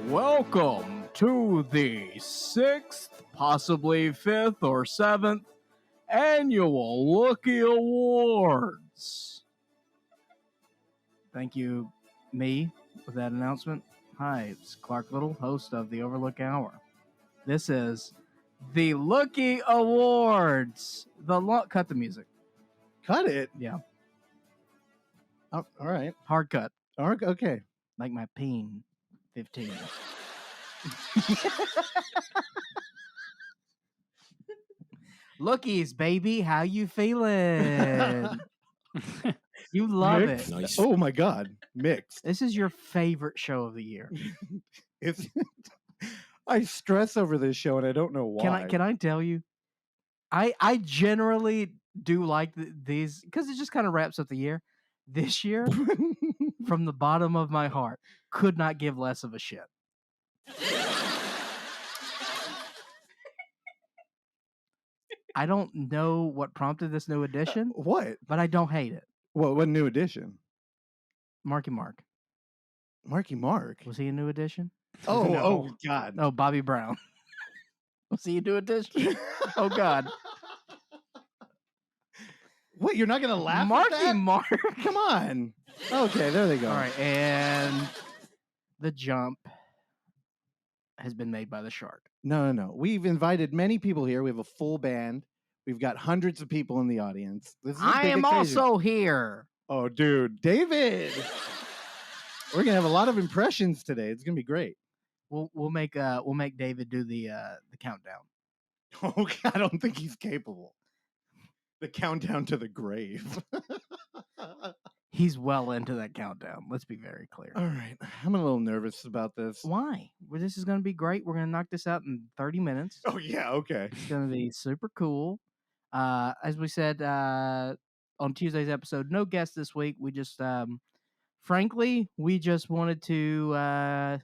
Welcome to the 6th, possibly 5th or 7th annual Lookie Awards. Thank you, me, for that announcement. Hi, it's Clark Little, host of the Overlook Hour. This is the Lookie Awards. Cut the music. Cut it? Yeah. Oh, all right. Hard cut. Okay. Like my peen 15. Lookies, baby, how you feeling? You love Mixed? it. Nice. Oh my God. Mixed. This is your favorite show of the year. It's I stress over this show and I don't know why. Can I tell you? I generally do like these because it just kind of wraps up the year. This year, from the bottom of my heart, could not give less of a shit. I don't know what prompted this new edition, What? but I don't hate it. Well, what new edition? Marky Mark. Marky Mark. Was he a new edition? Oh, No. oh God. No, Bobby Brown. Was he a new edition? Oh God. What? You're not gonna laugh Marky at that? Mark. Come on. Okay, there they go. All right, and the jump has been made by the shark. No. We've invited many people here. We have a full band. We've got hundreds of people in the audience. This is a I big am occasion. also here. Oh, dude, David. We're gonna have a lot of impressions today. It's gonna be great. We'll make David do the countdown. Oh, I don't think he's capable. The countdown to the grave. He's well into that countdown. Let's be very clear. All right, I'm a little nervous about this. Why? Well, this is going to be great. We're going to knock this out in 30 minutes. Oh yeah, okay. It's going to be super cool. As we said on Tuesday's episode, no guest this week. We just, frankly, we just wanted to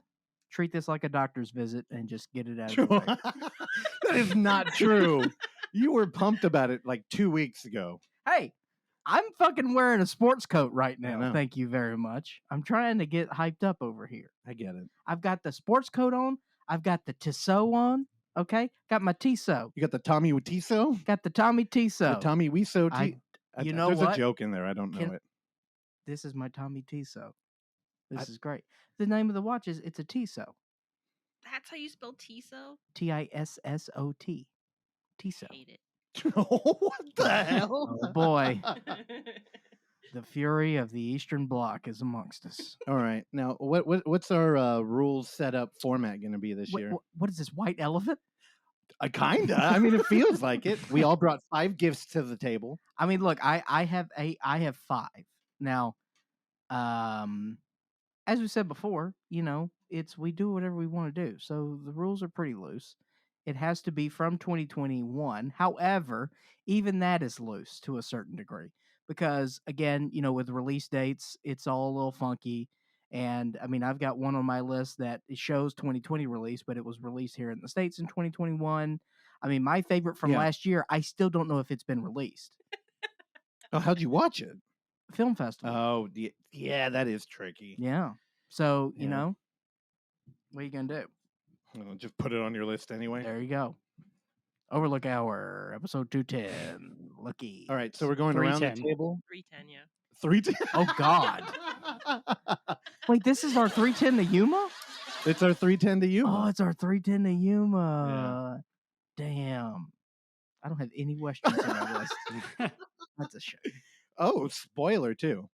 treat this like a doctor's visit and just get it out of the way. That is not true. You were pumped about it like 2 weeks ago. Hey, I'm fucking wearing a sports coat right I now. know. Thank you very much. I'm trying to get hyped up over here. I get it. I've got the sports coat on. I've got the Tissot on. Okay, got my Tissot. You got the Tommy Wiseau? Got the Tommy The Tissot. Tommy Wiseau. You know there's what? a joke in there. I don't know it. This is my Tommy Tissot. This is great. The name of the watch is it's a Tissot. That's how you spell Tissot? Tissot. Tissot. Hate it. What the hell? Oh boy, the fury of the Eastern Bloc is amongst us. All right. Now, what's our rules setup format going to be this year? What is this, white elephant? Kinda. I mean, it feels like it. We all brought 5 gifts to the table. I mean, look, I have 5 now. As we said before, we do whatever we want to do. So the rules are pretty loose. It has to be from 2021. However, even that is loose to a certain degree because, again, with release dates, it's all a little funky. And I mean, I've got one on my list that it shows 2020 release, but it was released here in the States in 2021. I mean, my favorite from last year, I still don't know if it's been released. Oh, how'd you watch it? Film festival. Oh, yeah, that is tricky. Yeah. So, Yeah. What are you going to do? Well, just put it on your list anyway. There you go. Overlook Hour, episode 210. Lookie. All right, so we're going around the 310. table. 310, yeah. 310. Oh, God. Wait, this is our 310 to Yuma? It's our 310 to you. Oh, it's our 310 to Yuma. Damn. I don't have any questions on my list. That's a shame. Oh, spoiler too.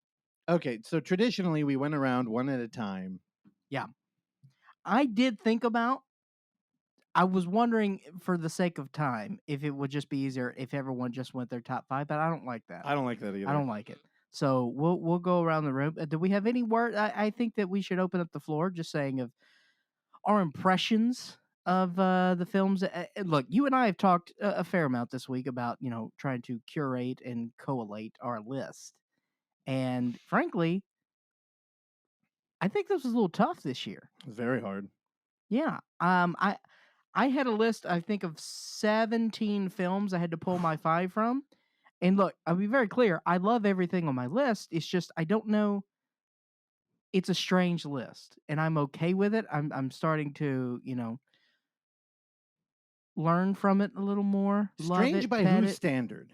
Okay, so traditionally we went around one at a time. I did think about, I was wondering for the sake of time, if it would just be easier if everyone just went their top 5, but I don't like that. I don't like that either. I don't like it. So we'll go around the room. Do we have any word? I think that we should open up the floor just saying of our impressions of the films. Look, you and I have talked a fair amount this week about, trying to curate and collate our list. And frankly, I think this was a little tough this year. It's very hard. Yeah. I had a list, I think, of 17 films I had to pull my 5 from. And look, I'll be very clear. I love everything on my list. It's just I don't know it's a strange list, and I'm okay with it. I'm starting to, learn from it a little more. Love Strange it, by pet whose it. standard?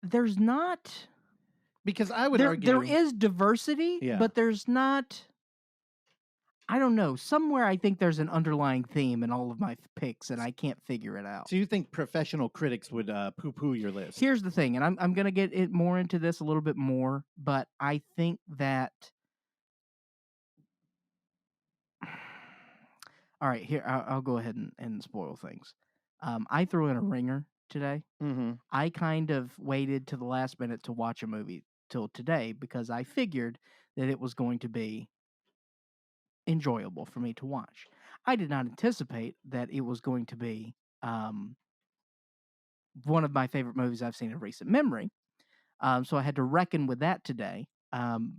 There's not Because I would there argue is diversity, Yeah. but there's not. I don't know. Somewhere I think there's an underlying theme in all of my picks, and I can't figure it out. So you think professional critics would poo-poo your list? Here's the thing, and I'm gonna get it more into this a little bit more, but I think that. All right, here I'll go ahead and spoil things. I threw in a ringer today. Mm-hmm. I kind of waited to the last minute to watch a movie till today because I figured that it was going to be enjoyable for me to watch. I did not anticipate that it was going to be one of my favorite movies I've seen in recent memory. So I had to reckon with that today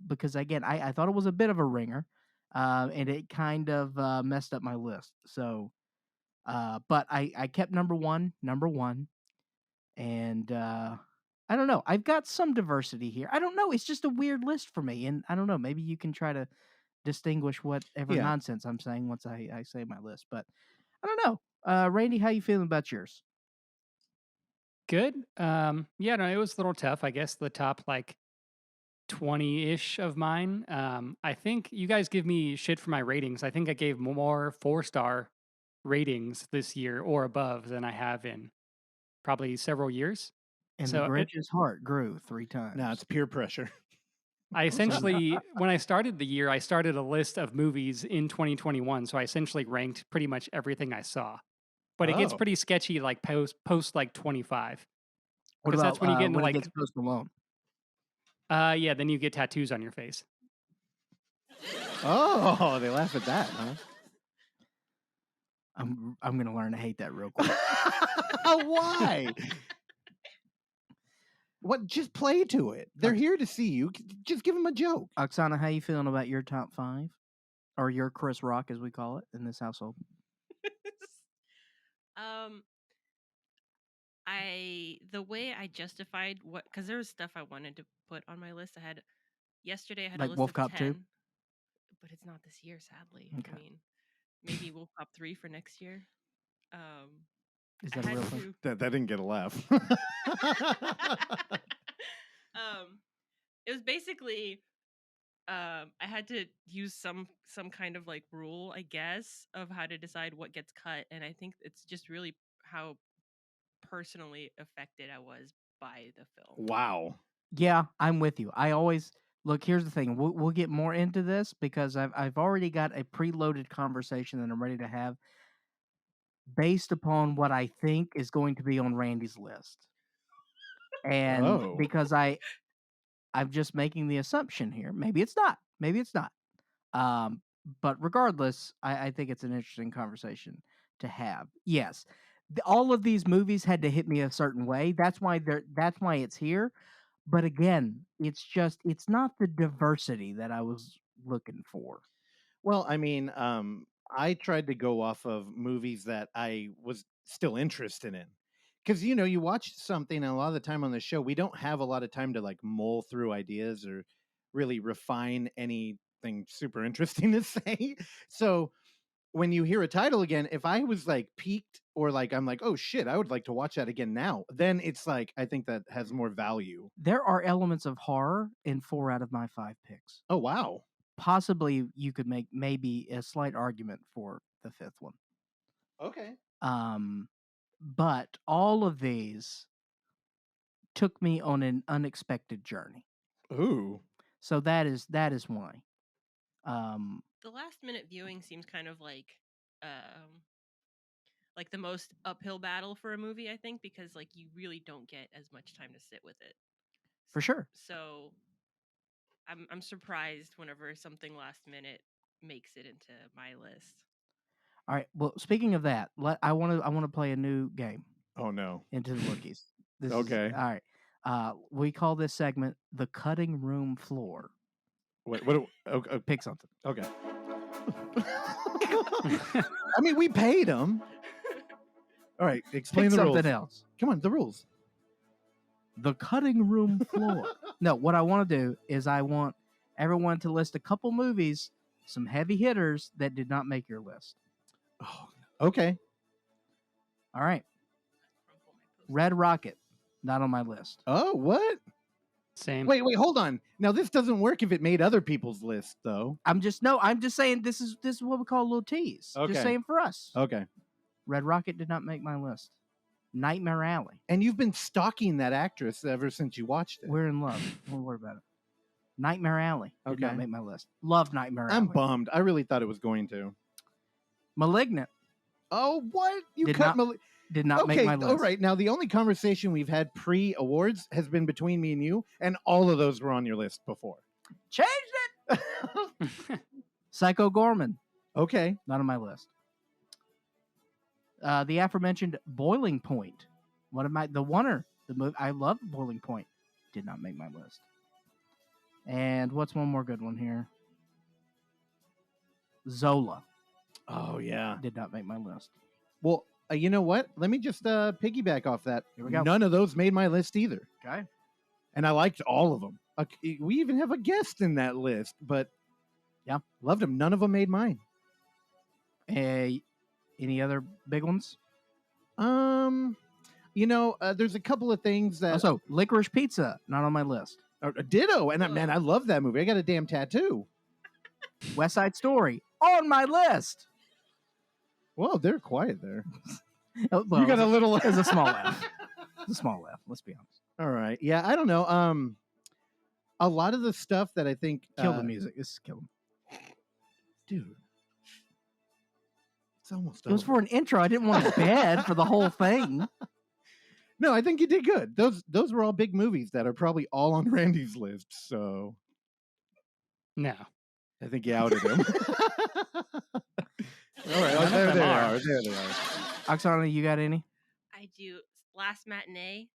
because, again, I thought it was a bit of a ringer and it kind of messed up my list. So, but I kept number one. And I don't know. I've got some diversity here. I don't know. It's just a weird list for me. And I don't know. Maybe you can try to distinguish whatever Yeah. nonsense I'm saying once I say my list. But I don't know. Randy, how you feeling about yours? Good. Yeah, no, it was a little tough. I guess the top 20-ish of mine. I think you guys give me shit for my ratings. I think I gave more 4-star ratings this year or above than I have in probably several years. And So the it- Grinch's heart grew 3 times. No, it's peer pressure. I essentially, when I started the year, I started a list of movies in 2021. So I essentially ranked pretty much everything I saw. But it gets Oh. pretty sketchy post 25. What 'Cause about that's when you get into, when it gets Post Malone? Yeah, then you get tattoos on your face. Oh, they laugh at that, huh? I'm gonna learn to hate that real quick. Why? What? Just play to it. They're here to see you. Just give them a joke. Oksana, how you feeling about your top 5? Or your Chris Rock, as we call it in this household? The way I justified because there was stuff I wanted to put on my list. Yesterday I had Like a list Wolf of Cop 2? 10, but it's not this year, sadly. Okay. I mean, maybe Wolf Cop 3 for next year. Is I that a had real thing? That didn't get a laugh. It was basically I had to use some kind of rule, I guess, of how to decide what gets cut, and I think it's just really how personally affected I was by the film. Wow. Yeah, I'm with you. I always look. Here's the thing. We'll get more into this because I've already got a preloaded conversation that I'm ready to have based upon what I think is going to be on Randy's list, and because I'm just making the assumption here. Maybe it's not. Maybe it's not. But regardless, I think it's an interesting conversation to have. Yes, all of these movies had to hit me a certain way. That's why it's here. But again, it's not the diversity that I was looking for. Well, I mean, I tried to go off of movies that I was still interested in. Because, you watch something, and a lot of the time on the show, we don't have a lot of time to mull through ideas or really refine anything super interesting to say. So when you hear a title again, if I was piqued or I'm oh shit, I would like to watch that again now, then it's I think that has more value. There are elements of horror in 4 out of my 5 picks. Oh, wow. Possibly you could make maybe a slight argument for the 5th one. Okay. But all of these took me on an unexpected journey. Ooh. So that is why. The last minute viewing seems kind of like the most uphill battle for a movie, I think, because you really don't get as much time to sit with it. For sure. So I'm surprised whenever something last minute makes it into my list. All right. Well, speaking of that, I want to play a new game. Oh no. Into the Lookies. Okay. All right. We call this segment the cutting room floor. What? Okay. Pick something. Okay. I mean, we paid them. All right. Explain Pick the rules. something else. Come on, the rules. the cutting room floor. No, what I want to do is I want everyone to list a couple movies, some heavy hitters that did not make your list. Oh, okay. All right. Red Rocket, not on my list. Oh, what? Same. Wait, hold on. Now this doesn't work if it made other people's list, though. I'm just saying this is what we call a little tease. Okay. Just saying for us. Okay. Red Rocket did not make my list. Nightmare Alley. And you've been stalking that actress ever since you watched it. We're in love. Don't worry about it. Nightmare Alley did not Okay. make my list. Love Nightmare Alley. I'm bummed. I really thought it was going to. Malignant Oh, what? You Did cut not- did not make my list. All right. Now, the only conversation we've had pre-awards has been between me and you, and all of those were on your list before. Changed it. Psycho Gorman, Okay. not on my list. The aforementioned Boiling Point. One of the movie I love Boiling Point. Did not make my list. And what's one more good one here? Zola Oh, yeah. did not make my list. Well, you know what? Let me just piggyback off that. Here we go. None of those made my list either. Okay. And I liked all of them. We even have a guest in that list, but yeah, loved them. None of them made mine. Any other big ones? There's a couple of things that Also, Licorice Pizza, not on my list. ditto. And man, I love that movie. I got a damn tattoo. West Side Story, on my list. Whoa, they're quiet there. Oh, well, You got a little. It's a small laugh. It's a small laugh. Let's be honest. All right. Yeah, I don't know. A lot of the stuff that I think Kill the music. This is kill them. dude. It's almost. It was over. for an intro. I didn't want it bad for the whole thing. No, I think you did good. Those were all big movies that are probably all on Randy's list. So No. I think you outed him. All right, None of there them they are. are. There they are. Oksana, you got any? I do. Last Matinee.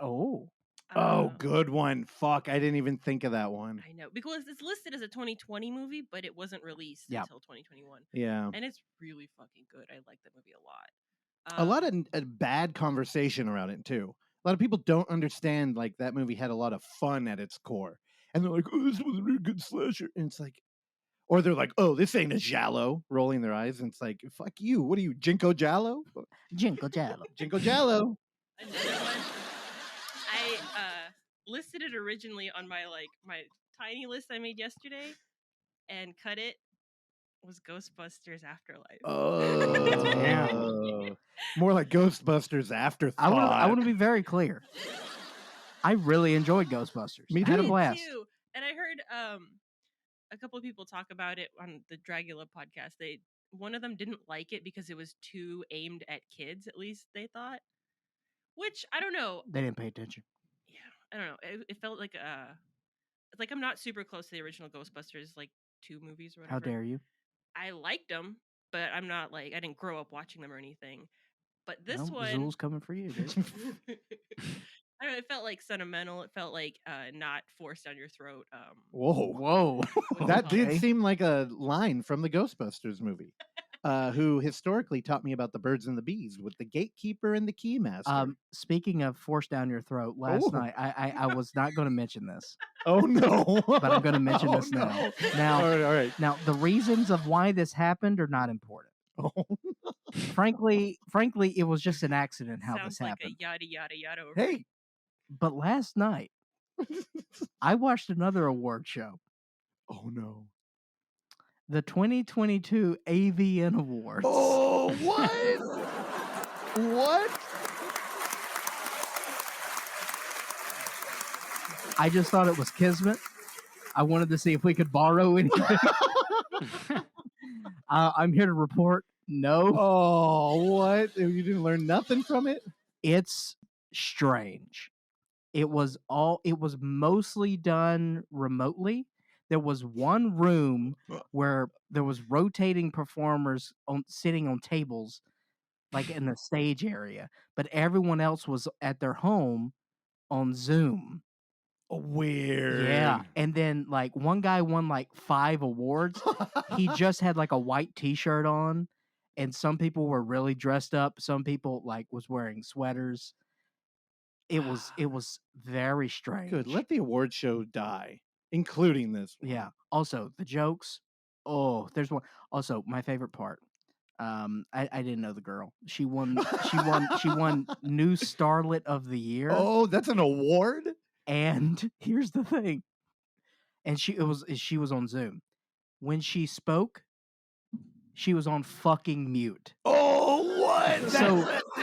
Oh. Oh, good one. Fuck, I didn't even think of that one. I know, because it's listed as a 2020 movie, but it wasn't released Yeah. until 2021. Yeah. And it's really fucking good. I like that movie a lot. A lot of bad conversation around it too. A lot of people don't understand like that movie had a lot of fun at its core, and they're like, "Oh, this was a really good slasher," and it's like, or they're like, "Oh, this ain't a Giallo," rolling their eyes, and it's like, "Fuck you! What are you, Jinko Giallo? Jingle Jallo. Jinko Giallo?" Another one. I listed it originally on my tiny list I made yesterday, and cut it. Was Ghostbusters Afterlife. Oh, more like Ghostbusters Afterthought. I want to be very clear. I really enjoyed Ghostbusters. Me I had a too. blast. Too. And I heard a couple of people talk about it on the Dragula podcast. One of them didn't like it because it was too aimed at kids, at least they thought. Which I don't know. They didn't pay attention. Yeah, I don't know. It felt like I'm not super close to the original Ghostbusters, like 2 movies or whatever. How dare you? I liked them, but I'm not I didn't grow up watching them or anything. But this Well, one, Zool's coming for you, dude. I don't know. It felt like sentimental. It felt like not forced down your throat. Whoa, Whoa. that Okay. did seem like a line from the Ghostbusters movie. Who historically taught me about the birds and the bees with the gatekeeper and the keymaster. Speaking of force down your throat, last Oh. night I was not going to mention this, Oh no! but I'm going to mention Oh, this now. no. Now, all right. now the reasons of why this happened are not important. Oh. Frankly, it was just an accident how Sounds this like happened. a yada yada yada. over Hey, But last night, I watched another award show, oh no! the 2022 AVN Awards. Oh, what? What? I just thought it was kismet. I wanted to see if we could borrow anything. I'm here to report, no. Oh, what? You didn't learn nothing from it? It's strange. It was mostly done remotely. There was one room where there was rotating performers sitting on tables, like in the stage area, but everyone else was at their home on Zoom. Weird. Yeah, and then like one guy won like 5 awards. He just had like a white T-shirt on, and some people were really dressed up. Some people like was wearing sweaters. It was very strange. Good. Let the award show die, including this one. Yeah. Also, the jokes. Oh, there's one. Also, my favorite part. I didn't know the girl. She won New Starlet of the Year. Oh, that's an award? And here's the thing. And she was on Zoom. When she spoke, she was on fucking mute. Oh, what?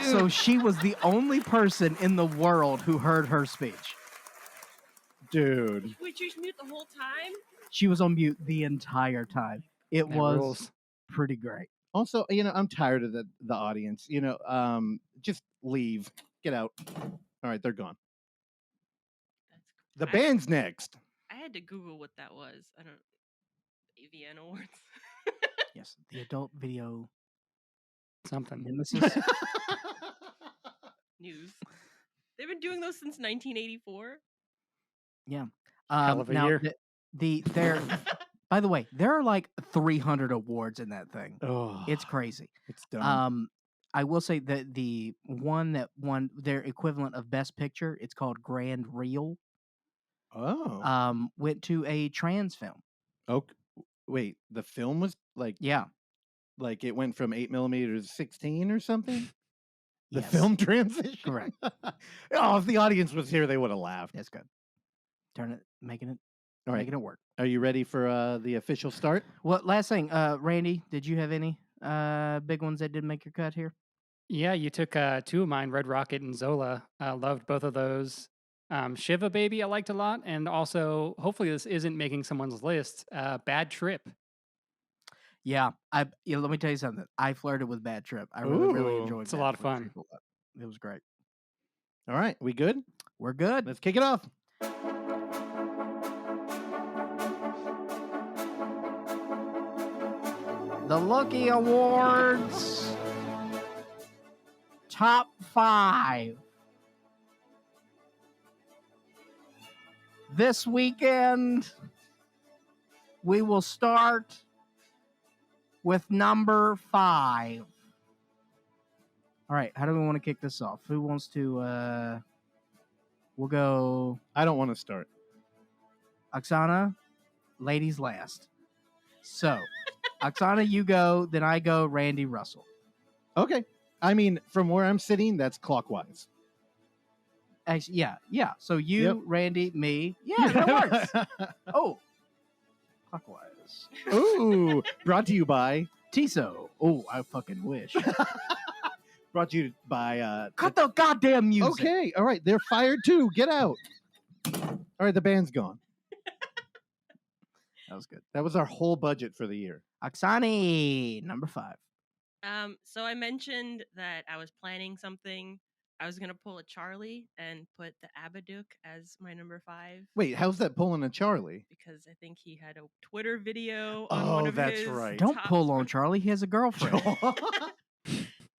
So she was the only person in the world who heard her speech. Dude. Wait, you mute the whole time? She was on mute the entire time. It That was rules. pretty great. Also, I'm tired of the audience. Just leave. Get out. All right, they're gone. The band's next. I had to Google what that was. I don't. AVN Awards. Yes, the Adult Video Something. Nemesis. News. They've been doing those since 1984. Yeah. Hell of a year. There. By the way, there are like 300 awards in that thing. Oh, It's crazy. it's dumb. I will say that the one that won their equivalent of Best Picture, it's called Grand Reel. Went to a trans film. Oh, wait. The film was like it went from 8mm to 16 or something. The Yes. film transition. Correct. Oh, if the audience was here, they would have laughed. That's good. Making it All right. making it work. Are you ready for the official start? Well, last thing, Randy, did you have any big ones that didn't make your cut here? Yeah, you took two of mine, Red Rocket and Zola. Loved both of those. Shiva Baby I liked a lot. And also, hopefully this isn't making someone's list, Bad Trip. Yeah, let me tell you something. I flirted with Bad Trip. I really Ooh, enjoyed it. it's a lot of fun. It was great. All right. We good? We're good. Let's kick it off. The Lookie Awards Top 5. This weekend, we will start with number 5. All right, how do we want to kick this off? Who wants to, we'll go... I don't want to start. Oksana, ladies last. So, Oksana, you go, then I go, Randy, Russell. Okay. I mean, from where I'm sitting, that's clockwise. Actually, yeah. So you, Yep. Randy, me. Yeah, that works. Oh, clockwise. Ooh, brought to you by Tiso. Oh, I fucking wish. brought to you by Cut the goddamn music. Okay, all right, they're fired too. Get out. All right, the band's gone. That was good. That was our whole budget for the year. Oksana, number 5. So I mentioned that I was planning something. I was gonna pull a Charlie and put the Abadook as my number 5. Wait, how's that pulling a Charlie? Because I think he had a Twitter video on Oh, one of that's his right. Don't top pull on Charlie. He has a girlfriend.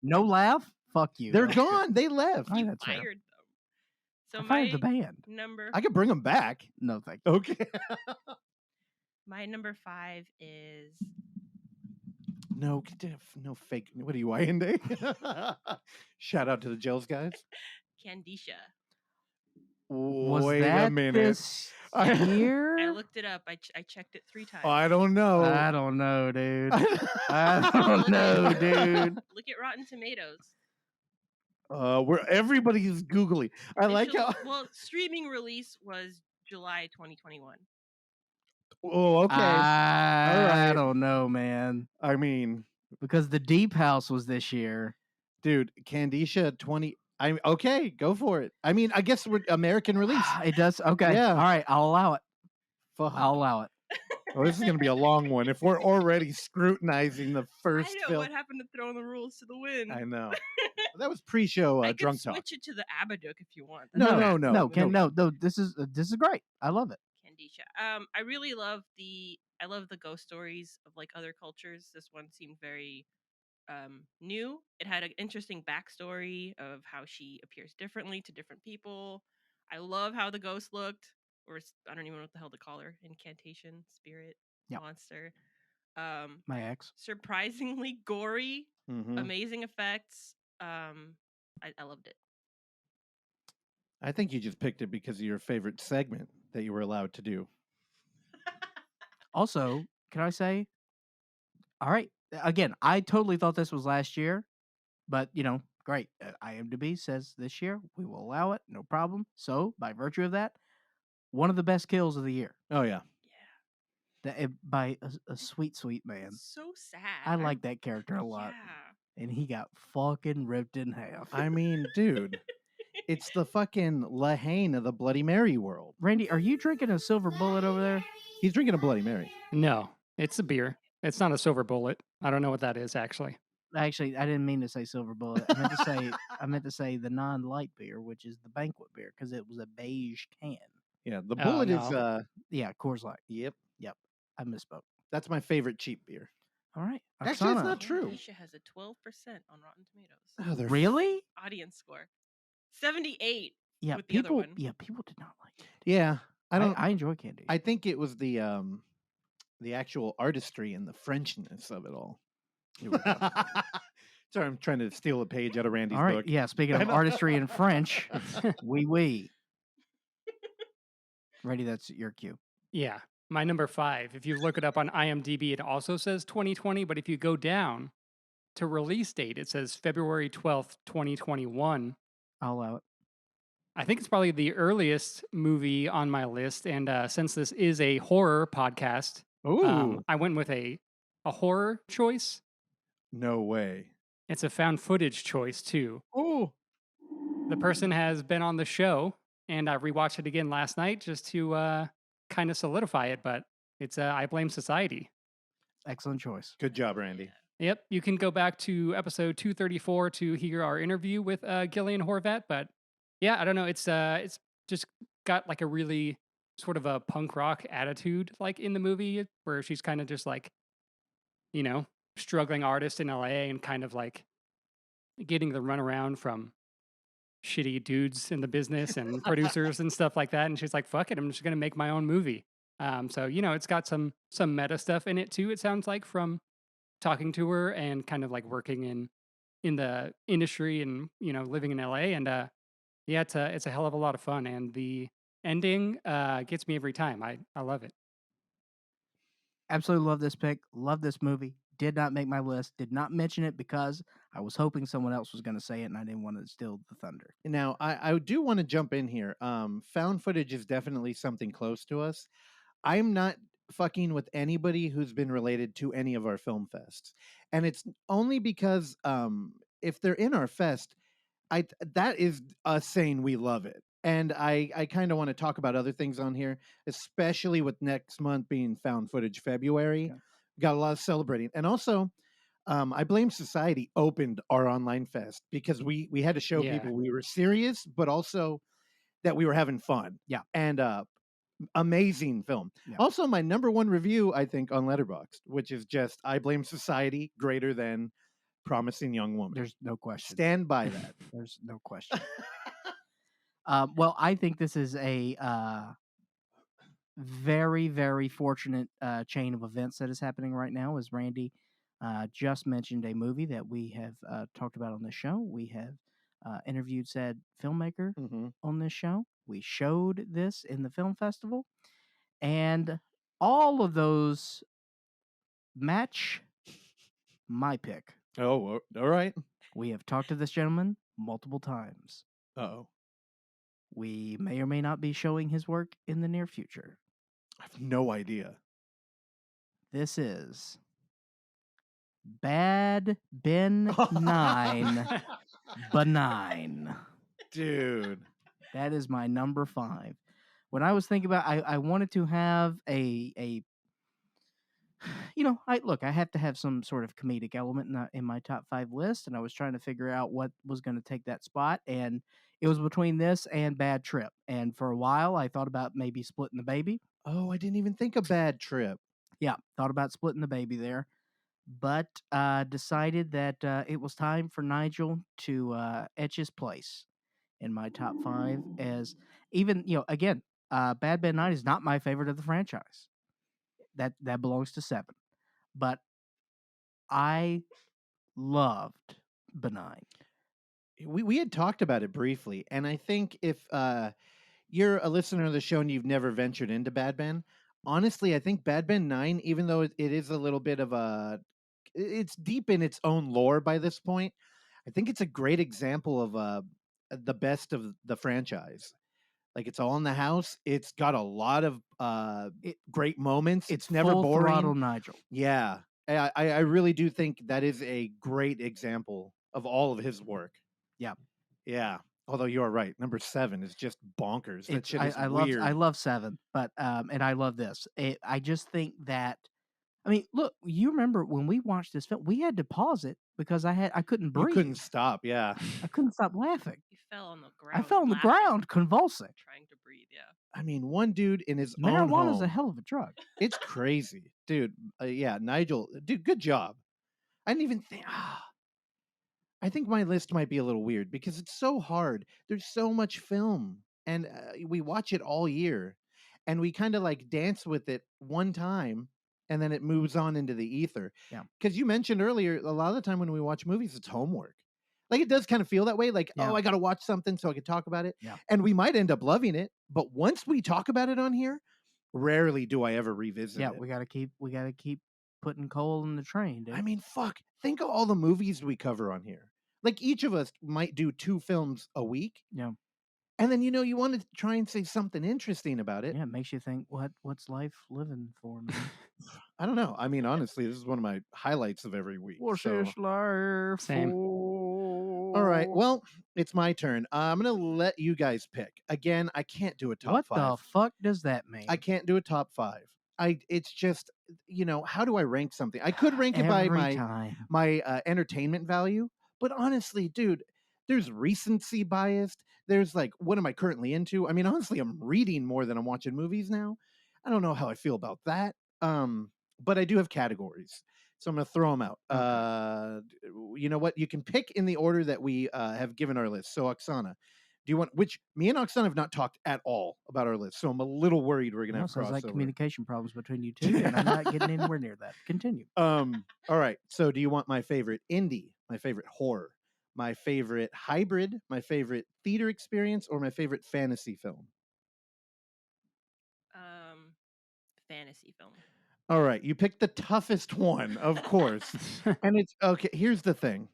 No laugh? Fuck you. They're gone. They left. Oh, He that's fair. fired them. So I my fired the band. number I could bring them back. No, thank you. Okay. my number 5 is No fake. What are you, YND? Shout out to the Gels guys. Kandisha. Was Wait that a minute. this year? I looked it up. I checked it 3 times. I don't know. I don't know, dude. I don't know, dude. Look at Rotten Tomatoes. Where everybody's googly. I like how. Well, streaming release was July 2021. Oh, okay. I right. don't know, man. I mean, Because the Deep House was this year. dude, Kandisha 20. Okay, go for it. I mean, I guess we're American release. It does. Okay. Yeah. All right. I'll allow it. Fuck. I'll allow it. Oh, this is gonna be a long one. If we're already scrutinizing the first I know film, what happened to throwing the rules to the wind. I know. That was pre-show I could drunk talk. switch it to the Abadook if you want. No. No. This is great. I love it. Kandisha. I really love the ghost stories of like other cultures. This one seemed very new. It had an interesting backstory of how she appears differently to different people. I love how the ghost looked, or I don't even know what the hell to call her. Incantation, spirit, Yep. monster. My ex. Surprisingly gory, Mhm. amazing effects. I loved it. I think you just picked it because of your favorite segment that you were allowed to do. Also, can I say, all right, again, I totally thought this was last year, but great. IMDb says this year we will allow it, no problem. So, by virtue of that, one of the best kills of the year. Oh yeah. By a sweet, sweet man. So sad. I like that character a lot. Yeah. And he got fucking ripped in half. I mean, dude, it's the fucking Lahane of the Bloody Mary world. Randy, are you drinking a silver bullet over there? He's drinking a Bloody Mary. No, it's a beer. It's not a silver bullet. I don't know what that is actually. Actually, I didn't mean to say silver bullet. I meant to say the non-light beer, which is the banquet beer, because it was a beige can. Yeah, the bullet is yeah, Coors Light. Yep. I misspoke. That's my favorite cheap beer. All right. Actually, it's Oksana. not true. Kandisha has a 12% on Rotten Tomatoes. Oh, they're Really? Audience score 78. Yeah, with the other people. one. Yeah, people did not like it. Yeah, I enjoy candy. I think it was the actual artistry and the Frenchness of it all. Sorry, I'm trying to steal a page out of Randy's all right. book. Yeah. Speaking of artistry in French, oui. Ready? That's your cue. Yeah, my number 5. If you look it up on IMDb, it also says 2020. But if you go down to release date, it says February 12th, 2021. I'll allow it. I think it's probably the earliest movie on my list. And since this is a horror podcast, I went with a horror choice. No way. It's a found footage choice, too. Oh. The person has been on the show, and I rewatched it again last night just to kind of solidify it. But it's I Blame Society. Excellent choice. Good job, Randy. Yep. You can go back to episode 234 to hear our interview with Gillian Horvat. But yeah, I don't know. It's just got like a really sort of a punk rock attitude like in the movie where she's kind of just like, struggling artist in LA and kind of like getting the runaround from shitty dudes in the business and producers and stuff like that. And she's like, fuck it, I'm just going to make my own movie. So, it's got some meta stuff in it too, it sounds like, from talking to her and kind of like working in the industry and, living in LA. And yeah, it's a hell of a lot of fun. And the ending gets me every time. I love it. Absolutely love this pick. Love this movie. Did not make my list. Did not mention it because I was hoping someone else was going to say it and I didn't want to steal the thunder. Now, I do want to jump in here. Found footage is definitely something close to us. I'm not fucking with anybody who's been related to any of our film fests. And it's only because if they're in our fest, that is us saying we love it. And I kind of want to talk about other things on here, especially with next month being Found Footage February. Okay. Got a lot of celebrating. And also, I Blame Society opened our online fest because we had to show people we were serious, but also that we were having fun. Yeah. And amazing film. Yeah. Also, my number 1 review, I think, on Letterboxd, which is just I Blame Society greater than Promising Young Woman. There's no question. Stand by that. There's no question. Well, I think this is a very, very fortunate chain of events that is happening right now. As Randy just mentioned, a movie that we have talked about on this show. We have interviewed said filmmaker on this show. We showed this in the film festival, and all of those match my pick. Oh, all right. We have talked to this gentleman multiple times. Uh-oh. We may or may not be showing his work in the near future. I have no idea. This is Bad Benign. Benign. Dude. That is my number 5. When I was thinking about, I wanted to have a I have to have some sort of comedic element in my top 5 list, and I was trying to figure out what was going to take that spot, and it was between this and Bad Trip. And for a while, I thought about maybe splitting the baby. Oh, I didn't even think of Bad Trip. Yeah, thought about splitting the baby there, but decided that it was time for Nigel to etch his place in my top 5 as even, again, Bad Benign is not my favorite of the franchise. That belongs to 7. But I loved Benign. we had talked about it briefly, and I think if you're a listener of the show and you've never ventured into Bad Ben, honestly, I think Bad Ben 9, even though it is a little bit of it's deep in its own lore by this point. I think it's a great example of the best of the franchise. Like, it's all in the house. It's got a lot of great moments. It's never full boring. throttle Nigel. Yeah, I really do think that is a great example of all of his work. Yeah. Yeah. Although you are right, number 7 is just bonkers. That shit is I weird. love 7, but and I love this. I just think that, I mean, look, you remember when we watched this film, we had to pause it because I couldn't You breathe. couldn't stop. Yeah. I couldn't stop laughing. You fell on the ground. I fell on the laughing, ground, convulsing. trying to breathe. Yeah. I mean, one dude in his own Marijuana is home. a hell of a drug. It's crazy, dude. Yeah, Nigel, dude, good job. I didn't even think. I think my list might be a little weird because it's so hard. There's so much film, and we watch it all year, and we kind of like dance with it one time, and then it moves on into the ether. Yeah. Because you mentioned earlier, a lot of the time when we watch movies, it's homework. Like, it does kind of feel that way. Like, Yeah. oh, I got to watch something so I can talk about it. Yeah. And we might end up loving it, but once we talk about it on here, rarely do I ever revisit Yeah, it. we gotta keep putting coal in the train, dude. I mean, fuck. Think of all the movies we cover on here. Like, each of us might do 2 films a week. Yeah. And then, you want to try and say something interesting about it. Yeah, it makes you think, what's life living for, man? I don't know. I mean, honestly, this is one of my highlights of every week. What's So. this life Same. for? All right. Well, it's my turn. I'm going to let you guys pick. Again, I can't do a top What 5. the fuck does that mean? I can't do a top 5. It's just, how do I rank something? I could rank it by Every time. my entertainment value, but honestly, dude, there's recency biased. There's like, what am I currently into? I mean, honestly, I'm reading more than I'm watching movies now. I don't know how I feel about that. But I do have categories, so I'm gonna throw them out. Okay. You know what? You can pick in the order that we have given our list. So, Oksana, do you want? Which me and Oksana have not talked at all about our list, so I'm a little worried we're gonna Well, have sounds like crossover. communication problems between you two, and I'm not getting anywhere near that. Continue. All right. So, do you want my favorite indie, my favorite horror, my favorite hybrid, my favorite theater experience, or my favorite fantasy film? Fantasy film. All right, you picked the toughest one, of course. And it's okay. Here's the thing.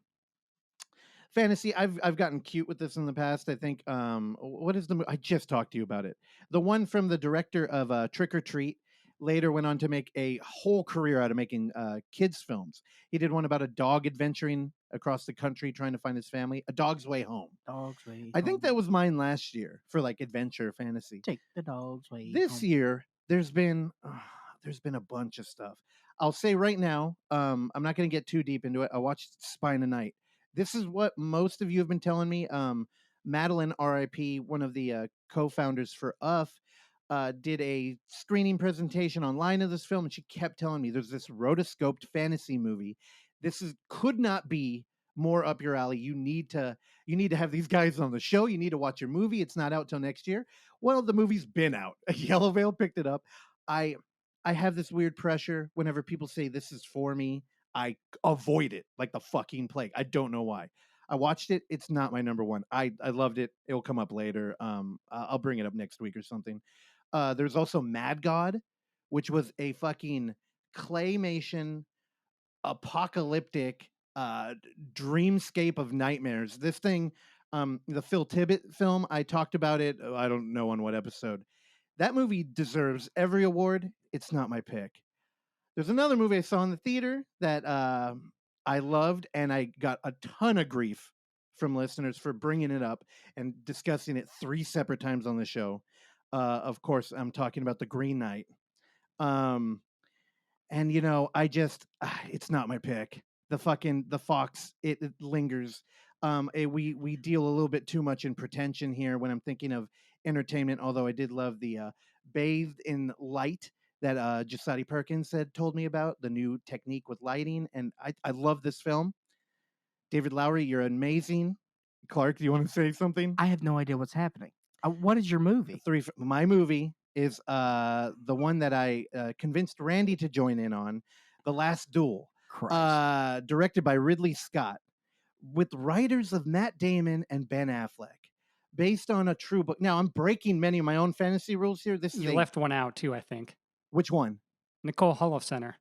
Fantasy, I've gotten cute with this in the past. I think what is the I just talked to you about it. The one from the director of Trick or Treat, later went on to make a whole career out of making kids films. He did one about a dog adventuring across the country trying to find his family, A Dog's Way Home. Dog's way. I think that was mine last year for like adventure fantasy. Take the dog's way. This year there's been a bunch of stuff. I'll say right now, I'm not going to get too deep into it. I watched Spine a Night. This is what most of you have been telling me. Madeline, RIP, one of the co-founders for UF, did a screening presentation online of this film, and she kept telling me there's this rotoscoped fantasy movie. Could not be more up your alley. You need to have these guys on the show. You need to watch your movie. It's not out till next year. Well, the movie's been out. Yellow Veil picked it up. I have this weird pressure whenever people say this is for me. I avoid it like the fucking plague. I don't know why. I watched it. It's not my number one. I loved it. It'll come up later. I'll bring it up next week or something. There's also Mad God, which was a fucking claymation apocalyptic dreamscape of nightmares. This thing, the Phil Tippett film, I talked about it. I don't know on what episode. That movie deserves every award. It's not my pick. There's another movie I saw in the theater that I loved, and I got a ton of grief from listeners for bringing it up and discussing it 3 separate times on the show. Of course, I'm talking about The Green Knight. And I just it's not my pick. The Fox, it lingers. We deal a little bit too much in pretension here when I'm thinking of entertainment, although I did love the Bathed in Light that Giuseppe Perkins had told me about, the new technique with lighting, and I love this film. David Lowery, you're amazing. Clark, do you want to say something? I have no idea what's happening. What is your movie? My movie is the one that I convinced Randy to join in on, The Last Duel, Christ. directed by Ridley Scott. with writers of Matt Damon and Ben Affleck, based on a true book. Now, I'm breaking many of my own fantasy rules here. This is You left one out too, I think. Which one? Nicole Holofcener.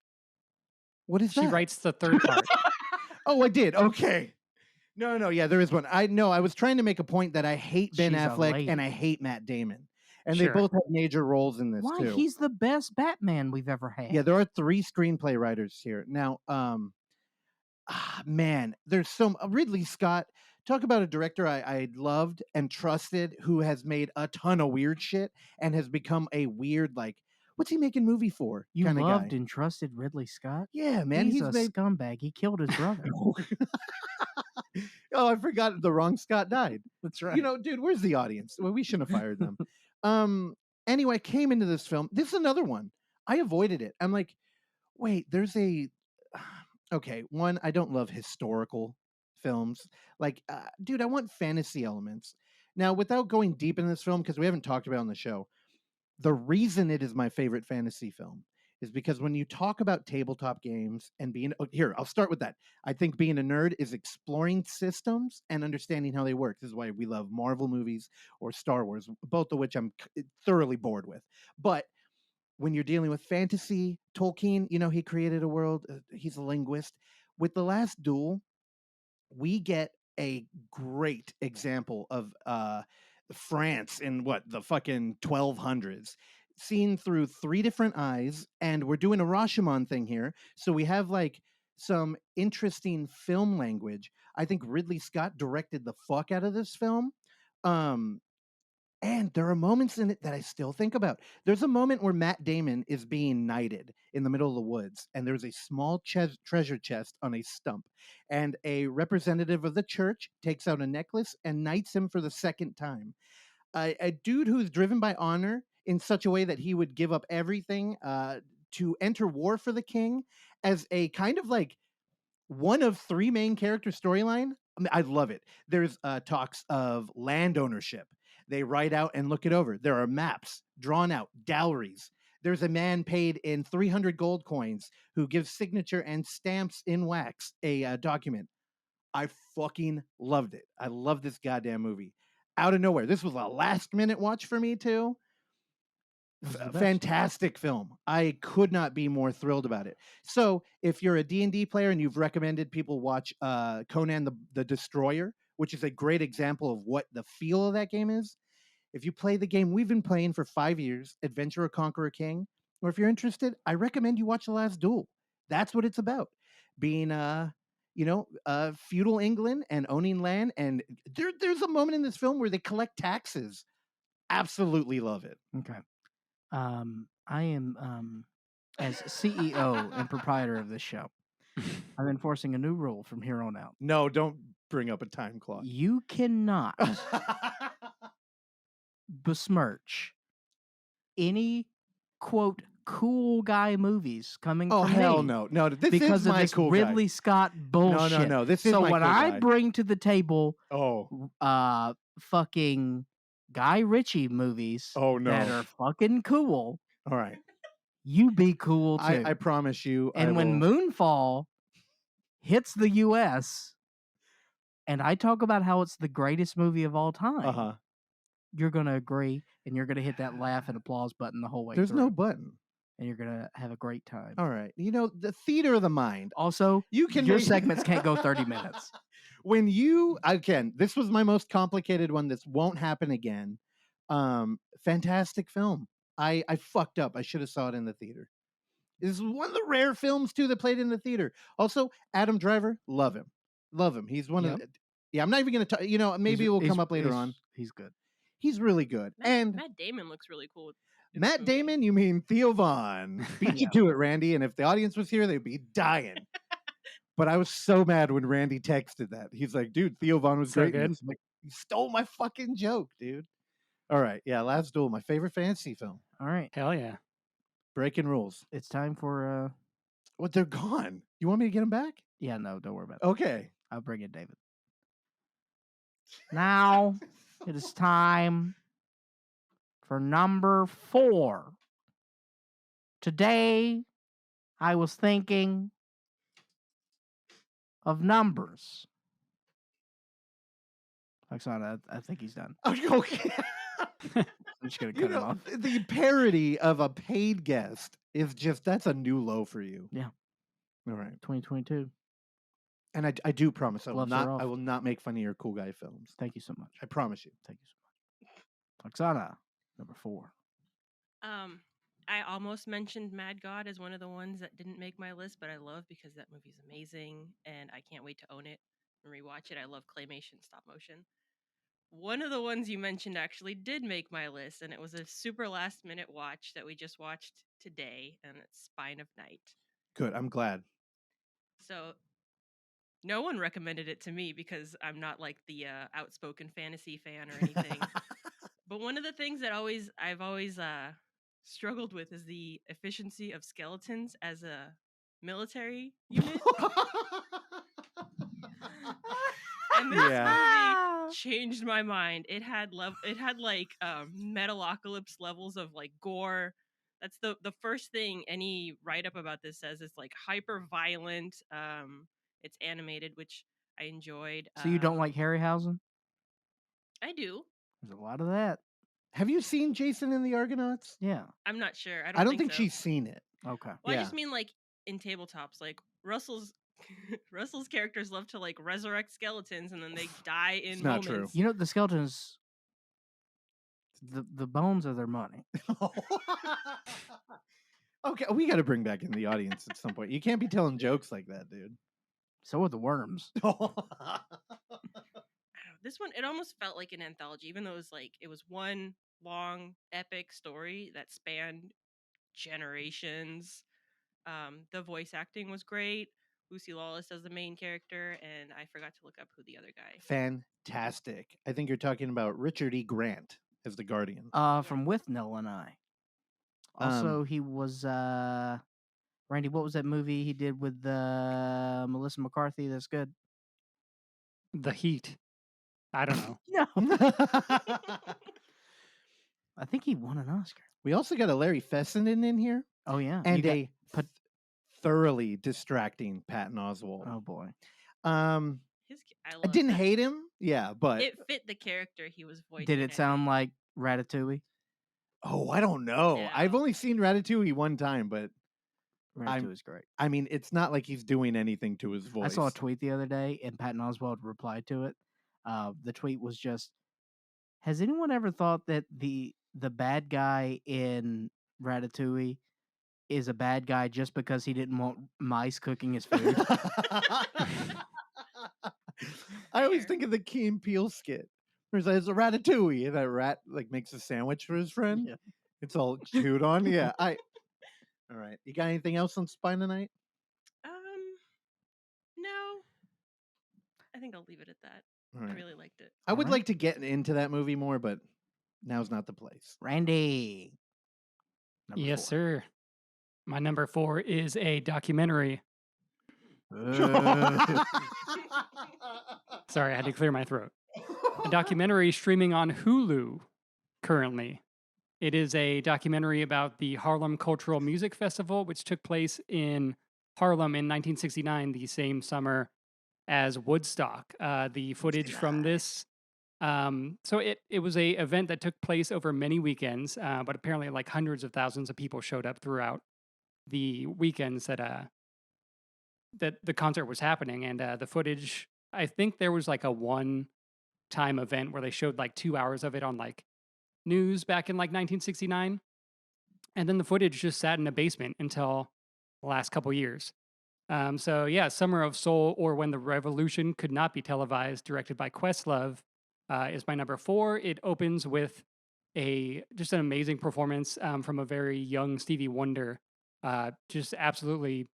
What is She that? writes the third part. Oh, I did. Okay. No. Yeah, there is one. I was trying to make a point that I hate Ben She's a Affleck and I lady. hate Matt Damon. And Sure. they both have major roles in this Why? too. He's the best Batman we've ever had. Yeah, there are 3 screenplay writers here. Now, man, there's some Ridley Scott. Talk about a director I loved and trusted who has made a ton of weird shit and has become a weird, like, what's he making movie for? You kind of loved guy. and trusted Ridley Scott? Yeah, man. He's a made scumbag. He killed his brother. Oh, I forgot the wrong Scott died. That's right. You know, dude, where's the audience? Well, we shouldn't have fired them. Anyway, I came into this film. This is another one. I avoided it. I'm like, wait, there's a okay, one, I don't love historical films. Like, dude, I want fantasy elements. Now, without going deep in this film, because we haven't talked about it on the show, the reason it is my favorite fantasy film is because when you talk about tabletop games and being here, I'll start with that. I think being a nerd is exploring systems and understanding how they work. This is why we love Marvel movies or Star Wars, both of which I'm thoroughly bored with. But when you're dealing with fantasy, Tolkien, you know, he created a world. He's a linguist. With The Last Duel, we get a great example of France in the fucking 1200s, seen through 3 different eyes. And we're doing a Rashomon thing here. So we have like some interesting film language. I think Ridley Scott directed the fuck out of this film. And there are moments in it that I still think about. There's a moment where Matt Damon is being knighted in the middle of the woods, and there's a small treasure chest on a stump. And a representative of the church takes out a necklace and knights him for the second time. A dude who's driven by honor in such a way that he would give up everything to enter war for the king as a kind of like one of 3 main character storyline. I mean, I love it. There's talks of land ownership. They write out and look it over. There are maps drawn out, dowries. There's a man paid in 300 gold coins who gives signature and stamps in wax a document. I fucking loved it. I love this goddamn movie. Out of nowhere. This was a last minute watch for me too. Fantastic film. I could not be more thrilled about it. So if you're a D&D player and you've recommended people watch Conan the Destroyer, which is a great example of what the feel of that game is, if you play the game we've been playing for 5 years, Adventurer Conqueror King, or if you're interested, I recommend you watch The Last Duel. That's what it's about. Being feudal England and owning land. And there's a moment in this film where they collect taxes. Absolutely love it. Okay. I am as CEO and proprietor of this show, I'm enforcing a new rule from here on out. No, don't bring up a time clock. You cannot besmirch any quote cool guy movies coming Oh from hell me no! This because is of my this cool Ridley guy. Scott bullshit. No. This is so my when cool I guy. bring to the table, Oh, fucking Guy Ritchie movies, oh no! that are fucking cool. All right, you be cool too. I promise you. And when Moonfall hits the U.S. and I talk about how it's the greatest movie of all time, you're gonna agree, and you're gonna hit that laugh and applause button the whole way. There's through. no button. And you're gonna have a great time. All right, the theater of the mind. Also, your segments can't go 30 minutes. When this was my most complicated one. This won't happen again. Fantastic film. I fucked up. I should have saw it in the theater. This is one of the rare films too that played in the theater. Also, Adam Driver, love him. He's one of the, yeah. I'm not even gonna talk. Maybe it will come up later on. He's good. He's really good. Matt Damon looks really cool. Matt Damon, you mean Theo Von? Beat you to it, Randy. And if the audience was here, they'd be dying. But I was so mad when Randy texted that. He's like, dude, Theo Von was So great. good. Like, you stole my fucking joke, dude. All right. Yeah, Last Duel, my favorite fantasy film. All right. Hell yeah. Breaking rules. It's time for What, they're gone. You want me to get them back? Yeah, no, don't worry about it. Okay. I'll bring it, David. Now it is time for number 4. Today I was thinking of numbers. Oksana, I think he's done. Okay. I'm just gonna cut him off. The parody of a paid guest is that's a new low for you. Yeah. All right. 2022. And I do promise I Gloves are off. will not make fun of your cool guy films. Thank you so much. I promise you. Thank you so much. Oksana, number 4. I almost mentioned Mad God as one of the ones that didn't make my list, but I love because that movie's amazing and I can't wait to own it and rewatch it. I love claymation stop motion. One of the ones you mentioned actually did make my list, and it was a super last minute watch that we just watched today, and it's Spine of Night. Good. I'm glad. So no one recommended it to me because I'm not like the outspoken fantasy fan or anything. But one of the things that I've always struggled with is the efficiency of skeletons as a military unit. And this movie changed my mind. It had like Metalocalypse levels of like gore. That's the first thing any write up about this says. It's like hyper violent. It's animated, which I enjoyed. So you don't like Harryhausen? I do. There's a lot of that. Have you seen Jason and the Argonauts? Yeah. I'm not sure. I don't think so. she's seen it. Okay. Well, Yeah. I just mean like in tabletops, like Russell's characters love to like resurrect skeletons and then they die in It's not moments. true. You know, the skeletons, the bones are their money. Okay, we got to bring back in the audience at some point. You can't be telling jokes like that, dude. So are the worms. This one, it almost felt like an anthology, even though it was one long epic story that spanned generations. The voice acting was great. Lucy Lawless as the main character, and I forgot to look up who the other guy. Fantastic. I think you're talking about Richard E. Grant as the Guardian. From With Nell and I. Also, he was Randy. What was that movie he did with Melissa McCarthy? That's good. The Heat. I don't know. No, I think he won an Oscar. We also got a Larry Fessenden in here. Oh yeah, And thoroughly distracting Patton Oswalt. Oh boy. I didn't hate him. Yeah, but it fit the character he was voicing. Did it sound like Ratatouille? Oh, I don't know. Yeah. I've only seen Ratatouille one time, but Ratatouille's great. I mean, it's not like he's doing anything to his voice. I saw a tweet the other day, and Patton Oswalt replied to it. The tweet was just, "Has anyone ever thought that the bad guy in Ratatouille is a bad guy just because he didn't want mice cooking his food?" I always think of the Key and Peele skit. There's a Ratatouille, and that rat like makes a sandwich for his friend. Yeah. It's all chewed on. Yeah, all right. You got anything else on Spine tonight? No. I think I'll leave it at that. Right. I really liked it. I would like to get into that movie more, but now's not the place. Randy. Number Yes, 4. sir. My number 4 is a documentary. Sorry, I had to clear my throat. A documentary streaming on Hulu currently. It is a documentary about the Harlem Cultural Music Festival, which took place in Harlem in 1969, the same summer as Woodstock. The footage from this, so it was a event that took place over many weekends, but apparently like hundreds of thousands of people showed up throughout the weekends that the concert was happening. And the footage, I think there was like a one-time event where they showed like 2 hours of it on like news back in like 1969, and then the footage just sat in a basement until the last couple years. So yeah, Summer of Soul, or When the Revolution Could Not Be Televised, directed by Questlove, is my number 4. It opens with just an amazing performance from a very young Stevie Wonder, just absolutely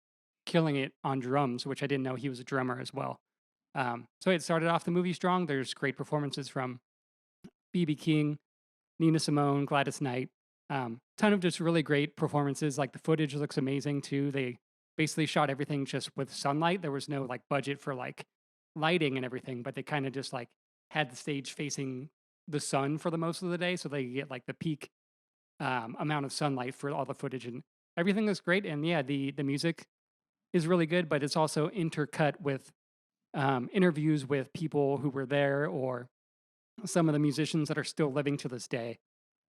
killing it on drums, which I didn't know he was a drummer as well. So it started off the movie strong. There's great performances from B.B. King, Nina Simone, Gladys Knight. Ton of just really great performances. Like the footage looks amazing too. They basically shot everything just with sunlight. There was no like budget for like lighting and everything, but they kind of just like had the stage facing the sun for the most of the day, so they get like the peak amount of sunlight for all the footage, and everything looks great. And yeah, the music is really good, but it's also intercut with interviews with people who were there or some of the musicians that are still living to this day.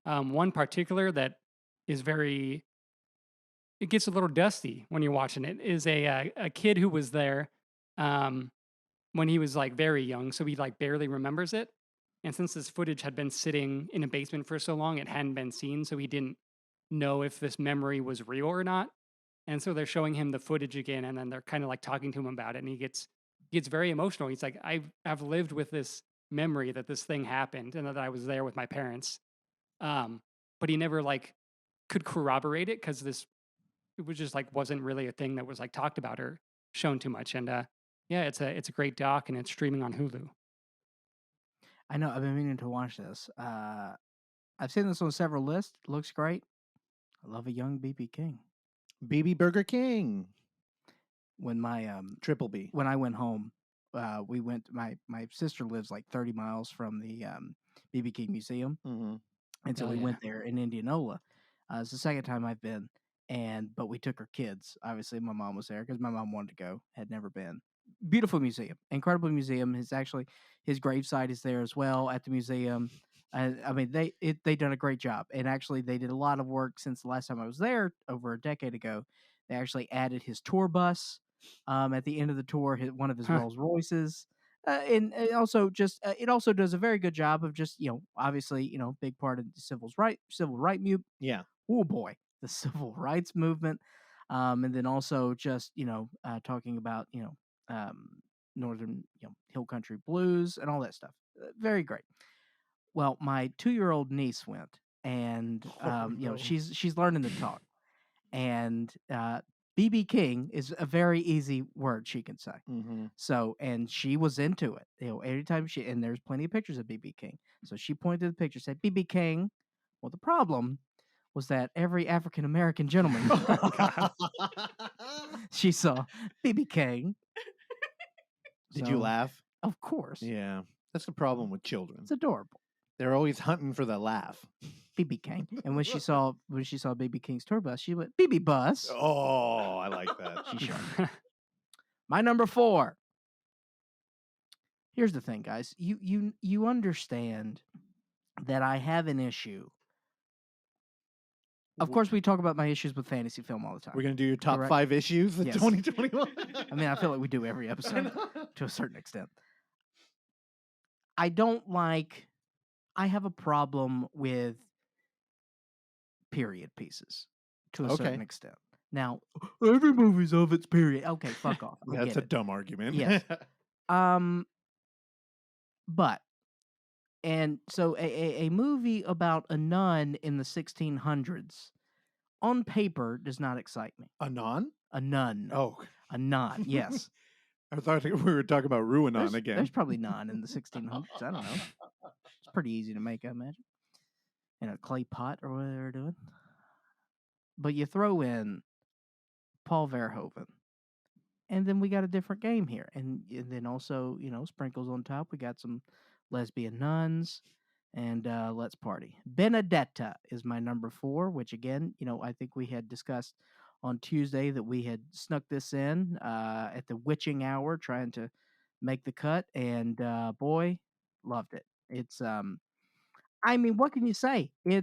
One particular that is very, it gets a little dusty when you're watching it, is a kid who was there um, when he was like very young, so he like barely remembers it. And since this footage had been sitting in a basement for so long, it hadn't been seen, so he didn't know if this memory was real or not. And so they're showing him the footage again, and then they're kind of like talking to him about it, and he gets very emotional. He's like, I've lived with this memory that this thing happened and that I was there with my parents. But he never like could corroborate it because this it was just like wasn't really a thing that was like talked about or shown too much. And yeah, it's a great doc, and it's streaming on Hulu. I know. I've been meaning to watch this. I've seen this on several lists. Looks great. I love a young BB King. BB Burger King. When my Triple B. when I went home, we went. My sister lives like 30 miles from the BB King Museum, Mm-hmm. and so Oh, we yeah. went there in Indianola. It's the second time I've been, but we took our kids. Obviously, my mom was there because my mom wanted to go. Had never been. Beautiful museum, incredible museum. His gravesite is there as well at the museum. I mean, they done a great job, and actually they did a lot of work since the last time I was there over a decade ago. They actually added his tour bus at the end of the tour, one of his Huh. Rolls Royces. And it also it also does a very good job of just obviously big part of the civil right Yeah. oh boy, the civil rights movement, and then also just talking about northern hill country blues and all that stuff. Very great. Well, my 2-year-old niece went, and No. she's learning to talk, and BB King is a very easy word she can say. Mm-hmm. So, and she was into it. Anytime and there's plenty of pictures of BB King. So she pointed to the picture, said BB King. Well, the problem was that every African American gentleman she saw BB King. Did you So, laugh? Of course. Yeah. That's the problem with children. It's adorable. They're always hunting for the laugh. BB King. And when she saw BB King's tour bus, she went, BB Bus. Oh, I like that. She shot. My number 4. Here's the thing, guys. You understand that I have an issue. Of course, we talk about my issues with fantasy film all the time. We're going to do your top Correct. 5 issues of Yes. 2021. I mean, I feel like we do every episode to a certain extent. I have a problem with period pieces to a certain extent. Now, every movie's of its period. Okay, fuck off. I That's get a it. dumb argument. Yes. But and so a movie about a nun in the 1600s on paper does not excite me. A nun? A nun. Oh. A nun, yes. I thought we were talking about Ruinon again. There's probably none in the 1600s. I don't know. It's pretty easy to make, I imagine. In a clay pot or whatever they're doing. But you throw in Paul Verhoeven, and then we got a different game here. And then also, sprinkles on top. We got some lesbian nuns, and let's party. Benedetta is my number 4, which again, I think we had discussed on Tuesday that we had snuck this in at the witching hour, trying to make the cut, and boy, loved it. It's I mean, what can you say? He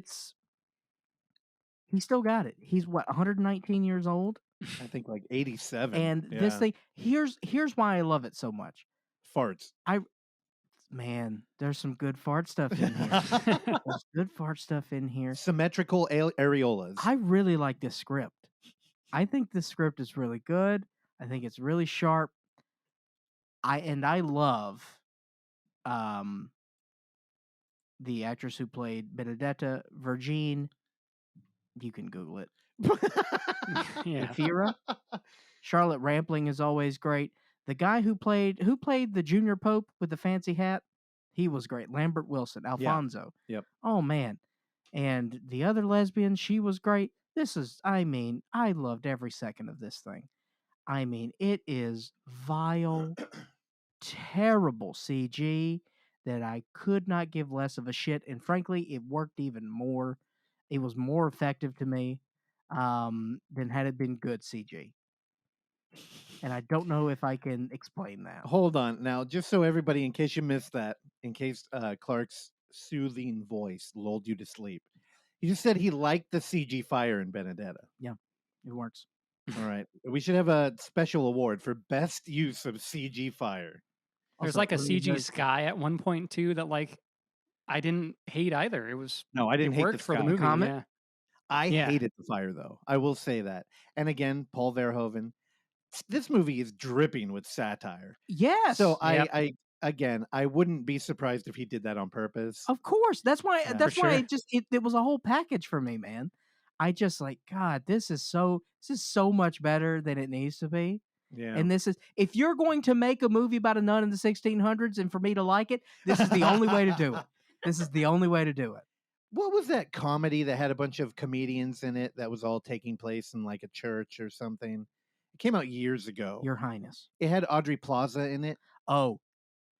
still got it. He's 119 years old, I think like 87. and this thing here's why I love it so much. Farts. Man, there's some good fart stuff in here. There's good fart stuff in here. Symmetrical areolas. I really like this script. I think this script is really good. I think it's really sharp. I love the actress who played Benedetta, Virgin. You can Google it. Yeah. Fira. Charlotte Rampling is always great. The guy who played the junior pope with the fancy hat, he was great. Lambert Wilson, Alfonso. Yep. Oh man. And the other lesbian, she was great. I loved every second of this thing. I mean, it is vile, terrible CG that I could not give less of a shit. And frankly, it worked even more. It was more effective to me than had it been good CG. and I don't know if I can explain that. Hold on. Now, just so everybody, in case you missed that, in case Clark's soothing voice lulled you to sleep, he just said he liked the CG fire in Benedetta. It works. All right. We should have a special award for best use of CG fire. There's Also, like a let me CG note- sky at one point too that like I didn't hate either. It was No, I didn't it hate the worked for the sky. movie. Comet? Yeah. I Yeah. hated the fire, though. I will say that. And again, Paul Verhoeven. This movie is dripping with satire. Yes. So Yep. I wouldn't be surprised if he did that on purpose. Of course. That's why. Yeah. That's For why sure. it was a whole package for me, man. I just like God. This is so much better than it needs to be. Yeah. And this is if you're going to make a movie about a nun in the 1600s, and for me to like it, this is the only way to do it. This is the only way to do it. What was that comedy that had a bunch of comedians in it that was all taking place in like a church or something? It came out years ago. Your Highness. It had Audrey Plaza in it. Oh,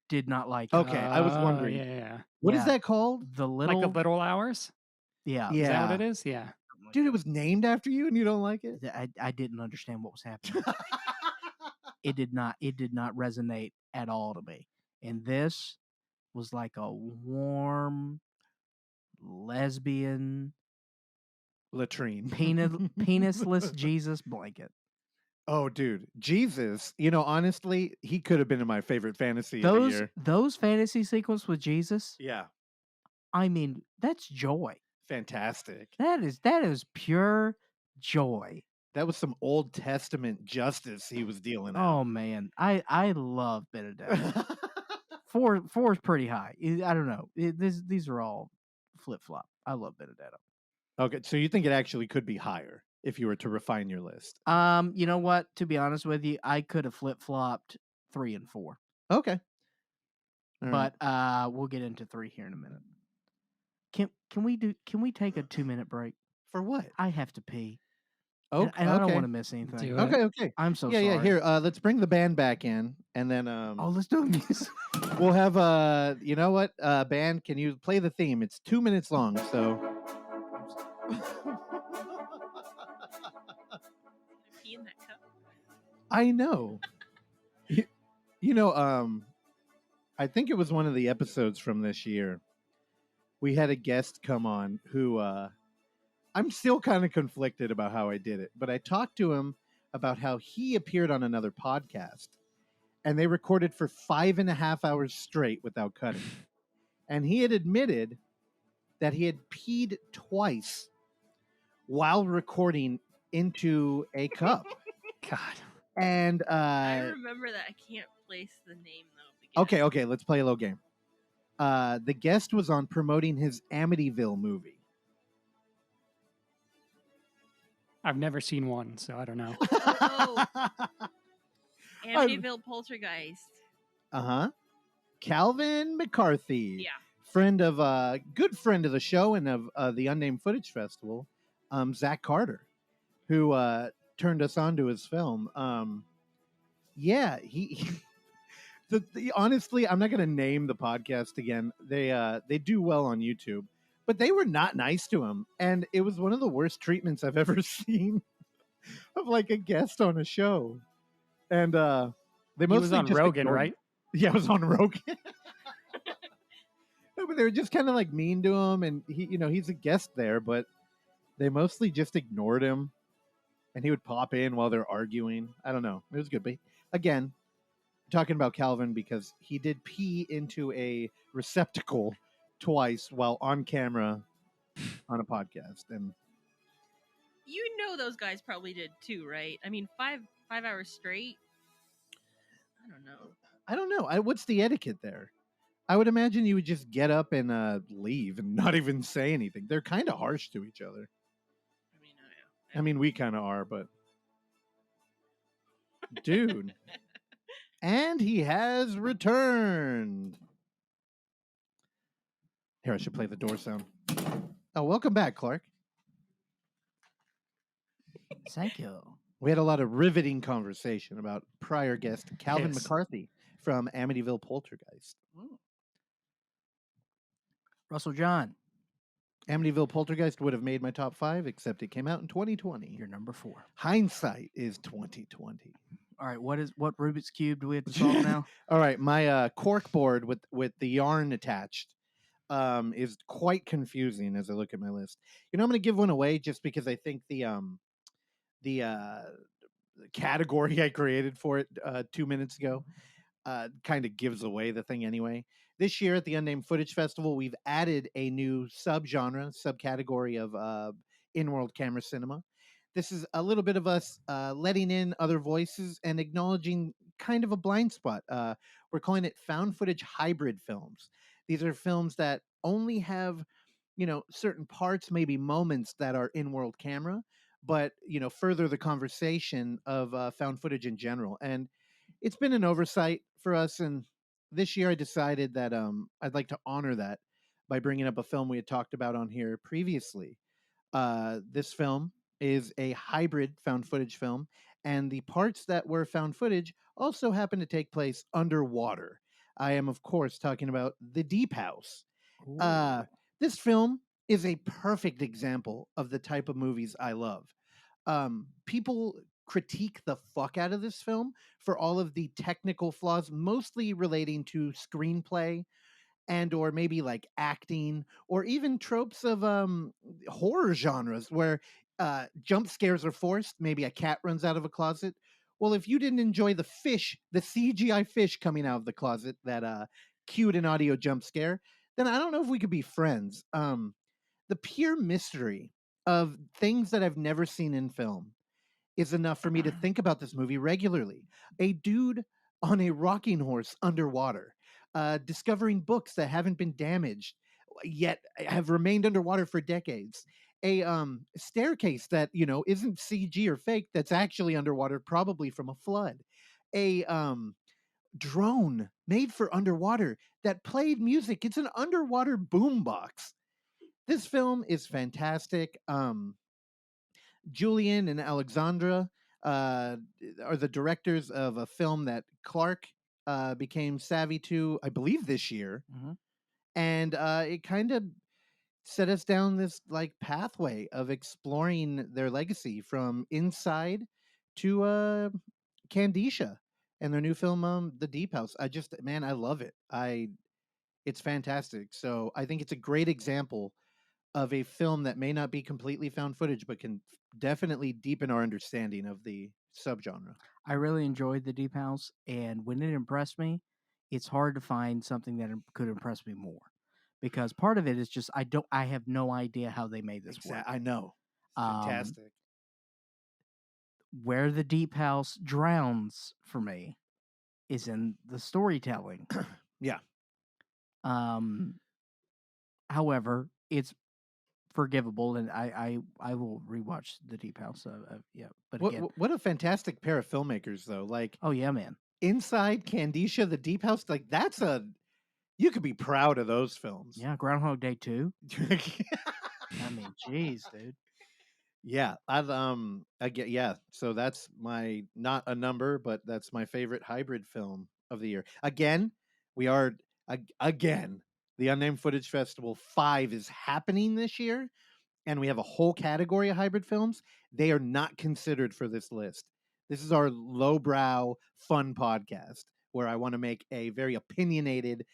did not like it. Okay, I was wondering. Yeah. What is Yeah. that called? The little. Like the little hours? Yeah. Is that what Yeah. it is? Yeah. Dude, it was named after you and you don't like it? I didn't understand what was happening. It did not resonate at all to me. And this was like a warm lesbian Latrine. penisless Jesus blanket. Oh, dude. Jesus. You know, honestly, he could have been in my favorite fantasy of the year. Those fantasy sequence with Jesus, Yeah. I mean, that's joy. Fantastic. That is pure joy. That was some Old Testament justice he was dealing Oh out. man, I love Benedetta. Four is pretty high. I don't know. These are all flip flop. I love Benedetta. Okay, so you think it actually could be higher if you were to refine your list? You know what? To be honest with you, I could have flip flopped 3 and 4, Okay. All right. but we'll get into 3 here in a minute. Can we take a 2-minute break? For what? I have to pee. Okay. And I don't want to miss anything. Do it. Okay. I'm so Yeah, sorry. yeah. Here, let's bring the band back in, and then Oh, let's do it. we'll have you know what, band? Can you play the theme? It's 2 minutes long, so. Pee in that cup. I know. You know, I think it was one of the episodes from this year. We had a guest come on who I'm still kind of conflicted about how I did it, but I talked to him about how he appeared on another podcast and they recorded for 5.5 hours straight without cutting. And he had admitted that he had peed twice while recording into a cup. God. And I remember that. I can't place the name though. okay, let's play a little game. The guest was on promoting his Amityville movie. I've never seen one, so I don't know. Oh. Amityville Poltergeist. Uh-huh. Calvin McCarthy. Yeah. Good friend of the show and of the Unnamed Footage Festival, Zach Carter, who turned us on to his film. Yeah, he honestly, I'm not going to name the podcast again. They do well on YouTube, but they were not nice to him, and it was one of the worst treatments I've ever seen of like a guest on a show. And they He mostly was on just Rogan, ignored him. right? Yeah, it was on Rogan. No, but they were just kind of like mean to him, and he's a guest there, but they mostly just ignored him, and he would pop in while they're arguing. I don't know. It was good, but again, I'm talking about Calvin because he did pee into a receptacle twice while on camera on a podcast, and You know those guys probably did too, right? I mean, 5 hours straight. I don't know. What's the etiquette there? I would imagine you would just get up and leave and not even say anything. They're kind of harsh to each other. I mean, we kind of are, but dude. And he has returned. Here, I should play the door sound. Oh, welcome back, Clark. Thank you. We had a lot of riveting conversation about prior guest Calvin Yes. McCarthy from Amityville Poltergeist. Russell John, Amityville Poltergeist would have made my top 5, except it came out in 2020. you're number 4. Hindsight is 2020. All right, what Rubik's Cube do we have to solve now? All right, my cork board with the yarn attached is quite confusing as I look at my list. I'm going to give one away just because I think the category I created for it 2 minutes ago kind of gives away the thing anyway. This year at the Unnamed Footage Festival, we've added a new subcategory of in-world camera cinema. This is a little bit of us letting in other voices and acknowledging kind of a blind spot. We're calling it found footage hybrid films. These are films that only have, certain parts, maybe moments that are in-world camera, but further the conversation of found footage in general. And it's been an oversight for us, and this year I decided that I'd like to honor that by bringing up a film we had talked about on here previously. This film is a hybrid found footage film, and the parts that were found footage also happen to take place underwater. I am, of course, talking about The Deep House. Ooh. This film is a perfect example of the type of movies I love. People critique the fuck out of this film for all of the technical flaws, mostly relating to screenplay and or maybe like acting or even tropes of horror genres where jump scares are forced. Maybe a cat runs out of a closet. Well, if you didn't enjoy the CGI fish coming out of the closet that cued an audio jump scare, then I don't know if we could be friends. The pure mystery of things that I've never seen in film is enough for me to think about this movie regularly. A dude on a rocking horse underwater, discovering books that haven't been damaged yet have remained underwater for decades. A staircase that isn't CG or fake, that's actually underwater, probably from a flood. A drone made for underwater that played music. It's an underwater boombox. This film is fantastic. Julian and Alexandra are the directors of a film that Clark became savvy to, I believe, this year, Mhm. and it kind of set us down this like pathway of exploring their legacy from Inside to Kandisha and their new film, The Deep House. Man, I love it. It's fantastic. So I think it's a great example of a film that may not be completely found footage, but can definitely deepen our understanding of the subgenre. I really enjoyed The Deep House, and when it impressed me, it's hard to find something that could impress me more. Because part of it is just I have no idea how they made this work. I know. Um, Fantastic. Where The Deep House drowns for me is in the storytelling. Yeah. However, it's forgivable, and I will rewatch The Deep House. Yeah, but again, What a fantastic pair of filmmakers, though. Like, oh yeah, man. Inside, Kandisha, The Deep House, like you could be proud of those films. Yeah, Groundhog Day 2. I mean, jeez, dude. Yeah, yeah. So that's my not a number, but that's my favorite hybrid film of the year. Again, we are again the Unnamed Footage Festival 5 is happening this year, and we have a whole category of hybrid films. They are not considered for this list. This is our lowbrow fun podcast where I want to make a very opinionated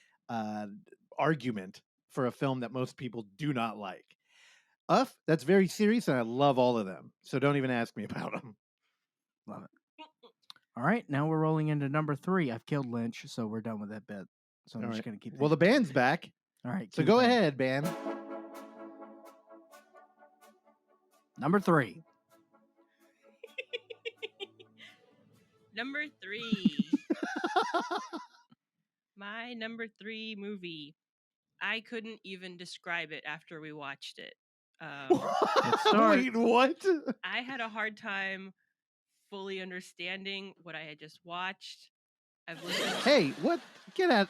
argument for a film that most people do not like. That's very serious, and I love all of them. So don't even ask me about them. Love it. All right, now we're rolling into number 3. I've killed Lynch, so we're done with that bit. So I'm just going to keep. Well, the band's back. All right. So go ahead, band. Number 3. Number 3. My number 3 movie. I couldn't even describe it after we watched it. Wait, what? I had a hard time fully understanding what I had just watched. I've listened. Hey, what? Get out!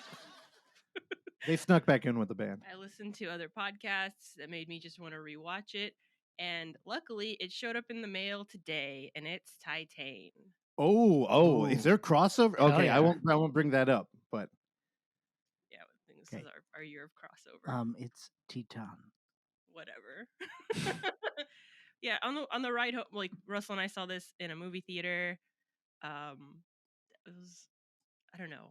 They snuck back in with the band. I listened to other podcasts that made me just want to rewatch it, and luckily, it showed up in the mail today, and it's Titane. Oh! Is there crossover? Okay, yeah. I won't bring that up, but yeah, I think this is our year of crossover. It's Titane. Whatever. Yeah, on the ride home, like Russell and I saw this in a movie theater. It was, I don't know.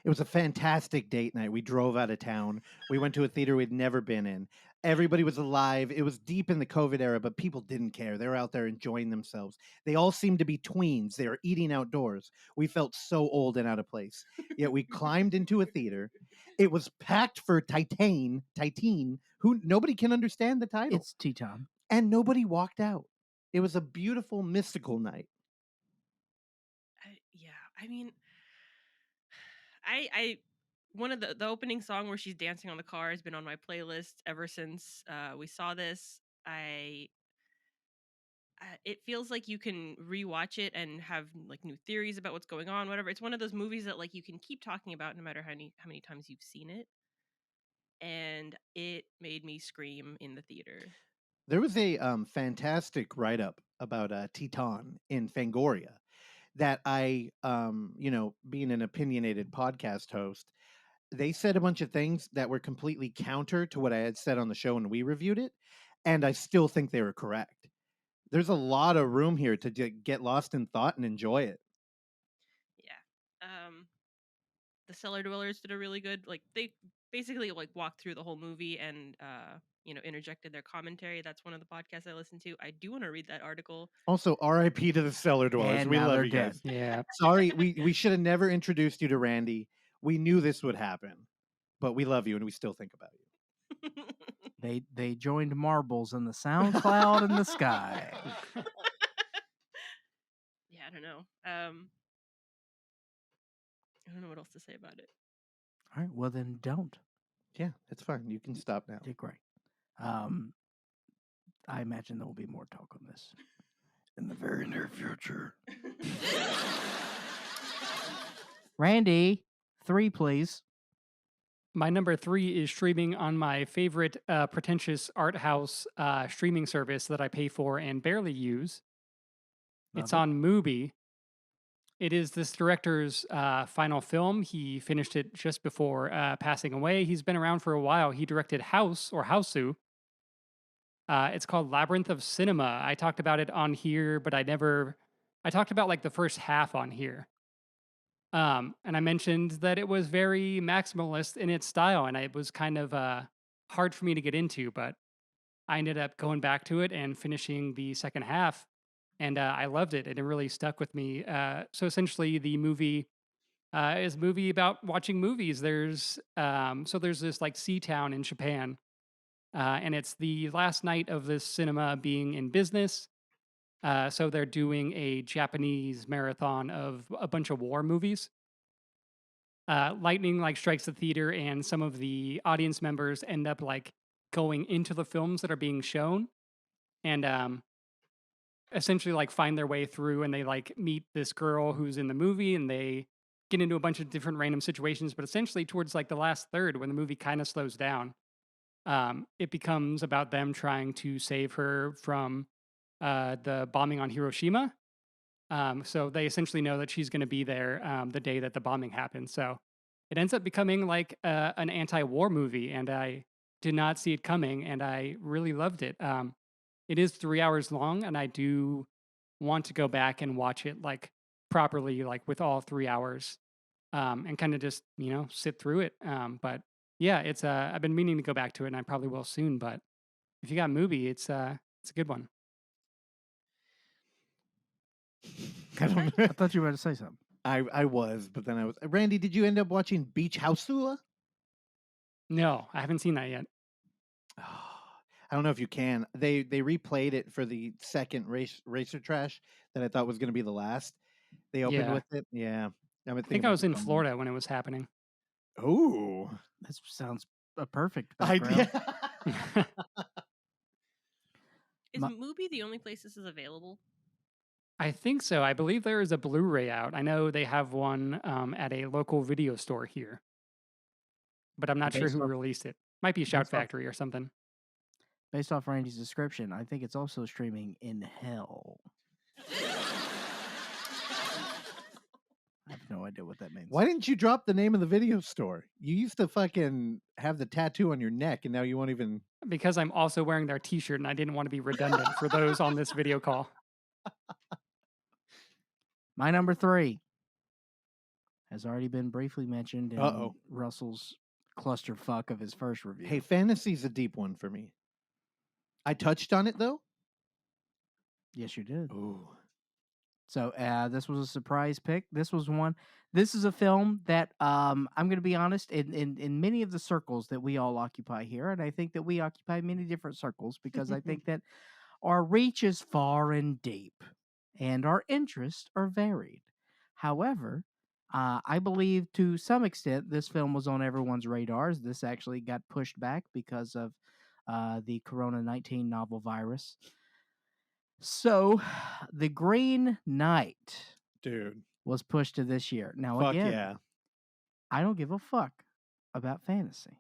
It was a fantastic date night. We drove out of town. We went to a theater we'd never been in. Everybody was alive. It was deep in the COVID era, but people didn't care. They were out there enjoying themselves. They all seemed to be tweens. They were eating outdoors. We felt so old and out of place. Yet we climbed into a theater. It was packed for Titane, who nobody can understand the title. It's Titane. And nobody walked out. It was a beautiful, mystical night. I mean, I one of the opening song where she's dancing on the car has been on my playlist ever since we saw this. It feels like you can rewatch it and have like new theories about what's going on, whatever. It's one of those movies that like you can keep talking about no matter how many times you've seen it. And it made me scream in the theater. There was a fantastic write-up about Titane in Fangoria that I, being an opinionated podcast host, they said a bunch of things that were completely counter to what I had said on the show when we reviewed it, and I still think they were correct. There's a lot of room here to get lost in thought and enjoy it. Yeah. The Cellar Dwellers did a really good, like, they basically like walked through the whole movie and interjected their commentary. That's one of the podcasts I listen to. I do want to read that article. Also, RIP to the Cellar Dwellers. And We now love they're you guys. dead. Yeah. Sorry, we should have never introduced you to Randy. We knew this would happen, but we love you and we still think about you. They joined marbles in the SoundCloud in the sky. Yeah, I don't know. I don't know what else to say about it. All right, well then don't. Yeah, it's fine. You can stop now. Did great. I imagine there will be more talk on this in the very near future. Randy, 3, please. My number 3 is streaming on my favorite pretentious art house streaming service that I pay for and barely use. It's on Mubi. It is this director's final film. He finished it just before passing away. He's been around for a while. He directed House or Houseu. It's called Labyrinth of Cinema. I talked about it on here, but I talked about like the first half on here. And I mentioned that it was very maximalist in its style, and it was kind of hard for me to get into, but I ended up going back to it and finishing the second half, and I loved it, and it really stuck with me. So essentially, the movie is a movie about watching movies. There's this like sea town in Japan, and it's the last night of this cinema being in business. So they're doing a Japanese marathon of a bunch of war movies. Lightning like strikes the theater, and some of the audience members end up like going into the films that are being shown, and essentially like find their way through, and they like meet this girl who's in the movie, and they get into a bunch of different random situations. But essentially, towards like the last third, when the movie kind of slows down, it becomes about them trying to save her from the bombing on Hiroshima. So they essentially know that she's going to be there the day that the bombing happens. So it ends up becoming like an anti-war movie, and I did not see it coming, and I really loved it. It is 3 hours long, and I do want to go back and watch it like properly, like with all 3 hours, and kind of just sit through it. But yeah, it's I've been meaning to go back to it, and I probably will soon. But if you got Mubi, it's a good one. I don't know. I thought you were about to say something. I was, but then I was. Randy, did you end up watching Beach Houseu? No, I haven't seen that yet. I don't know if you can. They replayed it for the second Racer Trash that I thought was going to be the last. They opened with it. Yeah. I think I was in Florida when it was happening. Oh. That sounds a perfect background. Is Mubi the only place this is available? I think so. I believe there is a Blu-ray out. I know they have one at a local video store here, but I'm not sure who released it. Might be Shout Factory or something. Based off Randy's description, I think it's also streaming in hell. I have no idea what that means. Why didn't you drop the name of the video store? You used to fucking have the tattoo on your neck, and now you won't even... Because I'm also wearing their t-shirt, and I didn't want to be redundant for those on this video call. My number 3 has already been briefly mentioned in Uh-oh. Russell's clusterfuck of his first review. Hey, fantasy's a deep one for me. I touched on it though. Yes, you did. Ooh. So this was a surprise pick. This was one. This is a film that I'm going to be honest, in many of the circles that we all occupy here, and I think that we occupy many different circles because I think that our reach is far and deep, and our interests are varied. However, I believe to some extent this film was on everyone's radars. This actually got pushed back because of the Corona-19 novel virus. So, The Green Knight Dude. was pushed to this year. Now, Fuck again, yeah. I don't give a fuck about fantasy.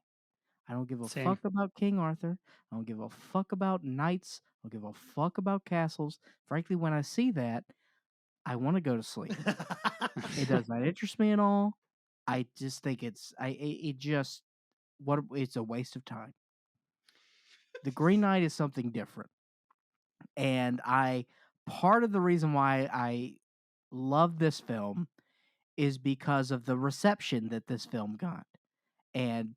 I don't give a Same. fuck about King Arthur. I don't give a fuck about knights. I don't give a fuck about castles. Frankly, when I see that, I want to go to sleep. It does not interest me at all. I just think it's a waste of time. The Green Knight is something different. And part of the reason why I love this film is because of the reception that this film got. And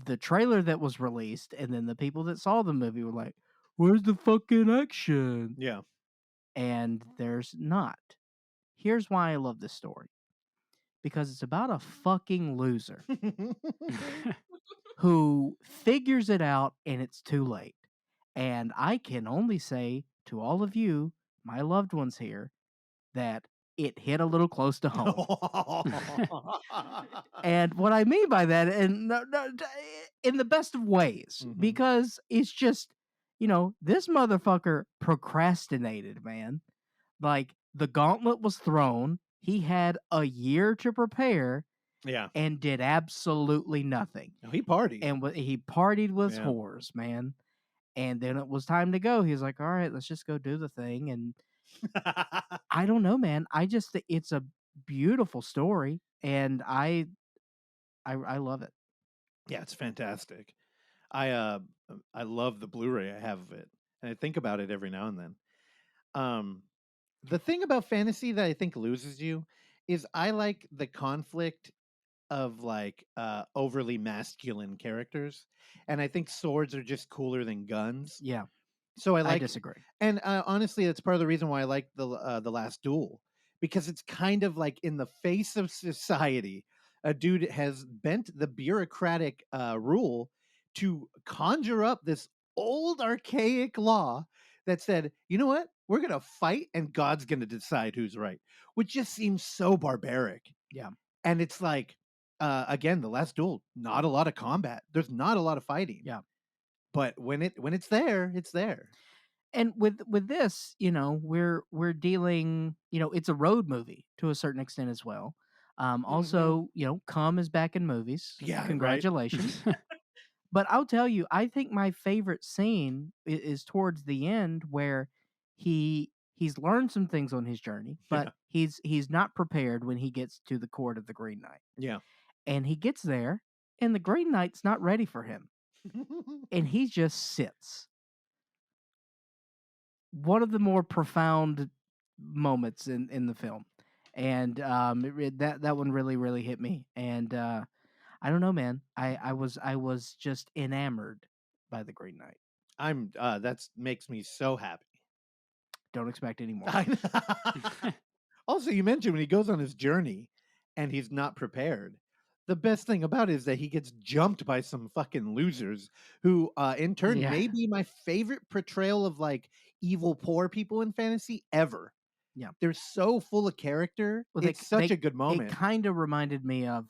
the trailer that was released, and then the people that saw the movie were like, "Where's the fucking action?" Yeah. And there's not. Here's why I love this story. Because it's about a fucking loser who figures it out and it's too late. And I can only say to all of you, my loved ones here, that it hit a little close to home. And what I mean by that, and in the best of ways, Mhm. because it's just, this motherfucker procrastinated, man. Like, the gauntlet was thrown. He had a year to prepare Yeah. and did absolutely nothing. No, he partied. And he partied with Yeah. whores, man. And then it was time to go. He was like, all right, let's just go do the thing. And I don't know, man. I just think it's a beautiful story, and I love it. Yeah, it's fantastic. I love the Blu-ray I have of it, and I think about it every now and then. The thing about fantasy that I think loses you is I like the conflict of like overly masculine characters, and I think swords are just cooler than guns. Yeah, So I I like, disagree. and honestly, that's part of the reason why I like the Last Duel, because it's kind of like in the face of society, a dude has bent the bureaucratic rule to conjure up this old archaic law that said, you know what, we're gonna fight and God's gonna decide who's right, which just seems so barbaric. Yeah. And it's like, again, the Last Duel, not a lot of combat. There's not a lot of fighting. Yeah. But when it's there, it's there. And with this, we're dealing, it's a road movie to a certain extent as well. Also, Cum is back in movies. Yeah, right. Congratulations. But I'll tell you, I think my favorite scene is towards the end where he's learned some things on his journey, but he's not prepared when he gets to the court of the Green Knight. Yeah. And he gets there, and the Green Knight's not ready for him. And he just sits. One of the more profound moments in the film. And that one really, really hit me. And I don't know, man. I was just enamored by the Green Knight. I'm that makes me so happy. Don't expect any more. Also, you mentioned when he goes on his journey and he's not prepared. The best thing about it is that he gets jumped by some fucking losers who, in turn, Yeah. may be my favorite portrayal of like evil poor people in fantasy ever. Yeah. They're so full of character. Well, it's such a good moment. It kind of reminded me of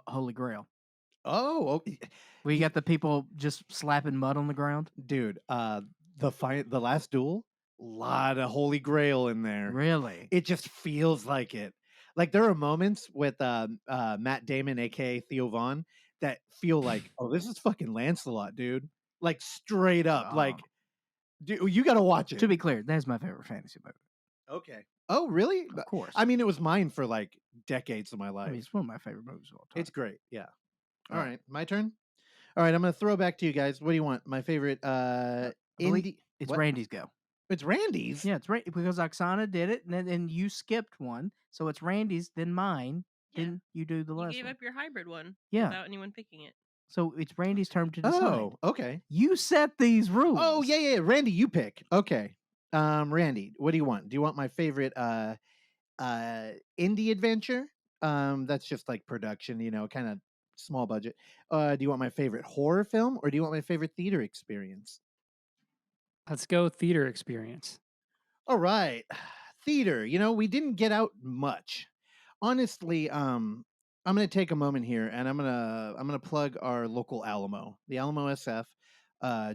Holy Grail. Oh, okay. Where you got the people just slapping mud on the ground. Dude, the Last Duel, lot of Holy Grail in there. Really? It just feels like it. Like there are moments with Matt Damon, aka Theo Vaughn, that feel like, oh, this is fucking Lancelot, dude. Like straight up, like, dude, you got to watch it. To be clear, that's my favorite fantasy movie. Okay. Oh, really? Of course. I mean, it was mine for like decades of my life. I mean, it's one of my favorite movies of all time. It's great. Yeah. All All right, my turn. All right, I'm gonna throw back to you guys. What do you want? My favorite I believe indie. it's what? Randy's go. It's Randy's. Yeah, it's right because Oksana did it, and then you skipped one, so it's Randy's, then mine, Yeah. then you do the You last gave one. up your hybrid one Yeah. without anyone picking it. So it's Randy's turn to decide. Oh, okay. You set these rules. Oh, yeah. Randy, you pick. Okay. Randy, what do you want? Do you want my favorite indie adventure? That's just like production, kind of small budget. Do you want my favorite horror film, or do you want my favorite theater experience? Let's go theater experience. All right. Theater, we didn't get out much. Honestly, I'm going to take a moment here and I'm going to plug our local Alamo, the Alamo SF.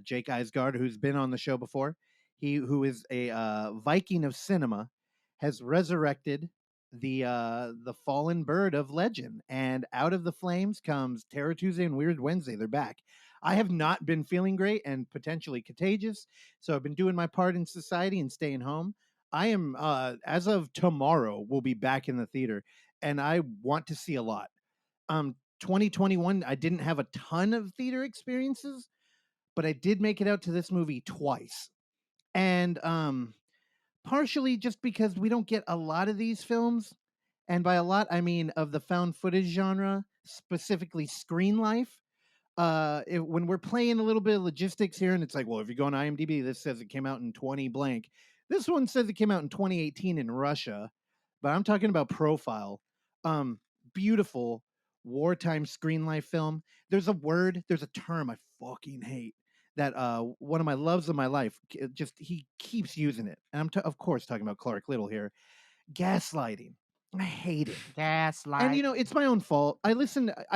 Jake Eisgard, who's been on the show before, who is a Viking of cinema, has resurrected the fallen bird of legend, and out of the flames comes Terror Tuesday and Weird Wednesday. They're back. I have not been feeling great and potentially contagious, so I've been doing my part in society and staying home. I am, as of tomorrow, will be back in the theater, and I want to see a lot. 2021, I didn't have a ton of theater experiences, but I did make it out to this movie twice. And partially just because we don't get a lot of these films. And by a lot, I mean of the found footage genre, specifically screen life. When we're playing a little bit of logistics here, and it's like, well, if you go on IMDb, this says it came out in 20 blank. This one says it came out in 2018 in Russia, but I'm talking about Profile. Beautiful wartime screen life film. There's a term I fucking hate that one of my loves of my life, he keeps using it. And I'm of course talking about Clark Little here. Gaslighting. I hate it. Gaslight. And it's my own fault. I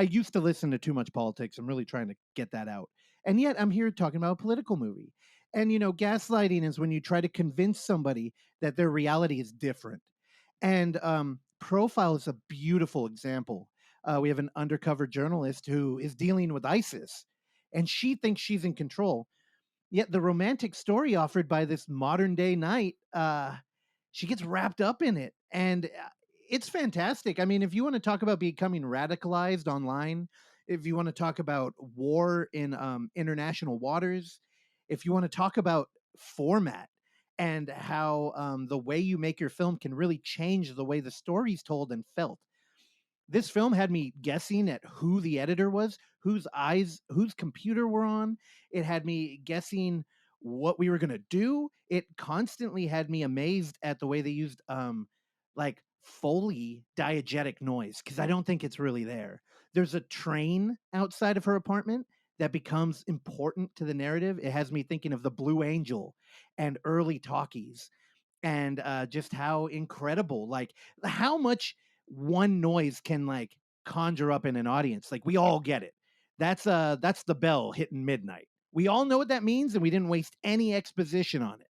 used to listen to too much politics. I'm really trying to get that out. And yet I'm here talking about a political movie. And gaslighting is when you try to convince somebody that their reality is different. And Profile is a beautiful example. We have an undercover journalist who is dealing with ISIS, and she thinks she's in control. Yet the romantic story offered by this modern day knight, she gets wrapped up in it. And it's fantastic. I mean, if you want to talk about becoming radicalized online, if you want to talk about war in international waters, if you want to talk about format and how the way you make your film can really change the way the story's told and felt. This film had me guessing at who the editor was, whose computer were on. It had me guessing what we were going to do. It constantly had me amazed at the way they used like Foley diegetic noise, because I don't think it's really there. There's a train outside of her apartment that becomes important to the narrative. It has me thinking of the Blue Angel and early talkies, and just how incredible, like how much one noise can like conjure up in an audience. Like we all get it. That's the bell hitting midnight. We all know what that means, and we didn't waste any exposition on it.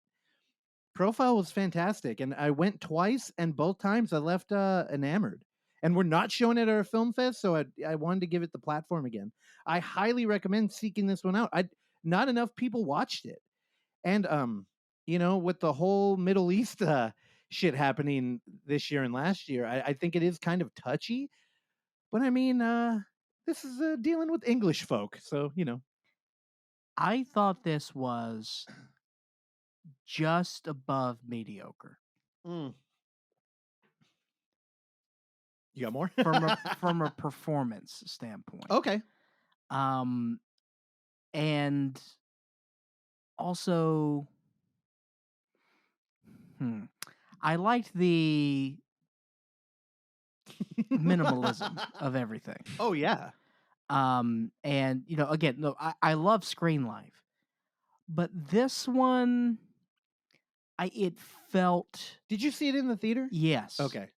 Profile was fantastic, and I went twice, and both times I left enamored. And we're not showing it at our film fest, so I wanted to give it the platform again. I highly recommend seeking this one out. Not enough people watched it, and with the whole Middle East shit happening this year and last year, I think it is kind of touchy. But I mean, this is dealing with English folk, so I thought this was just above mediocre. You got more from a performance standpoint. Okay. And also, I liked the minimalism of everything. Oh yeah. And again, no, I love Screen Life, but this one, it felt. Did you see it in the theater? Yes. Okay.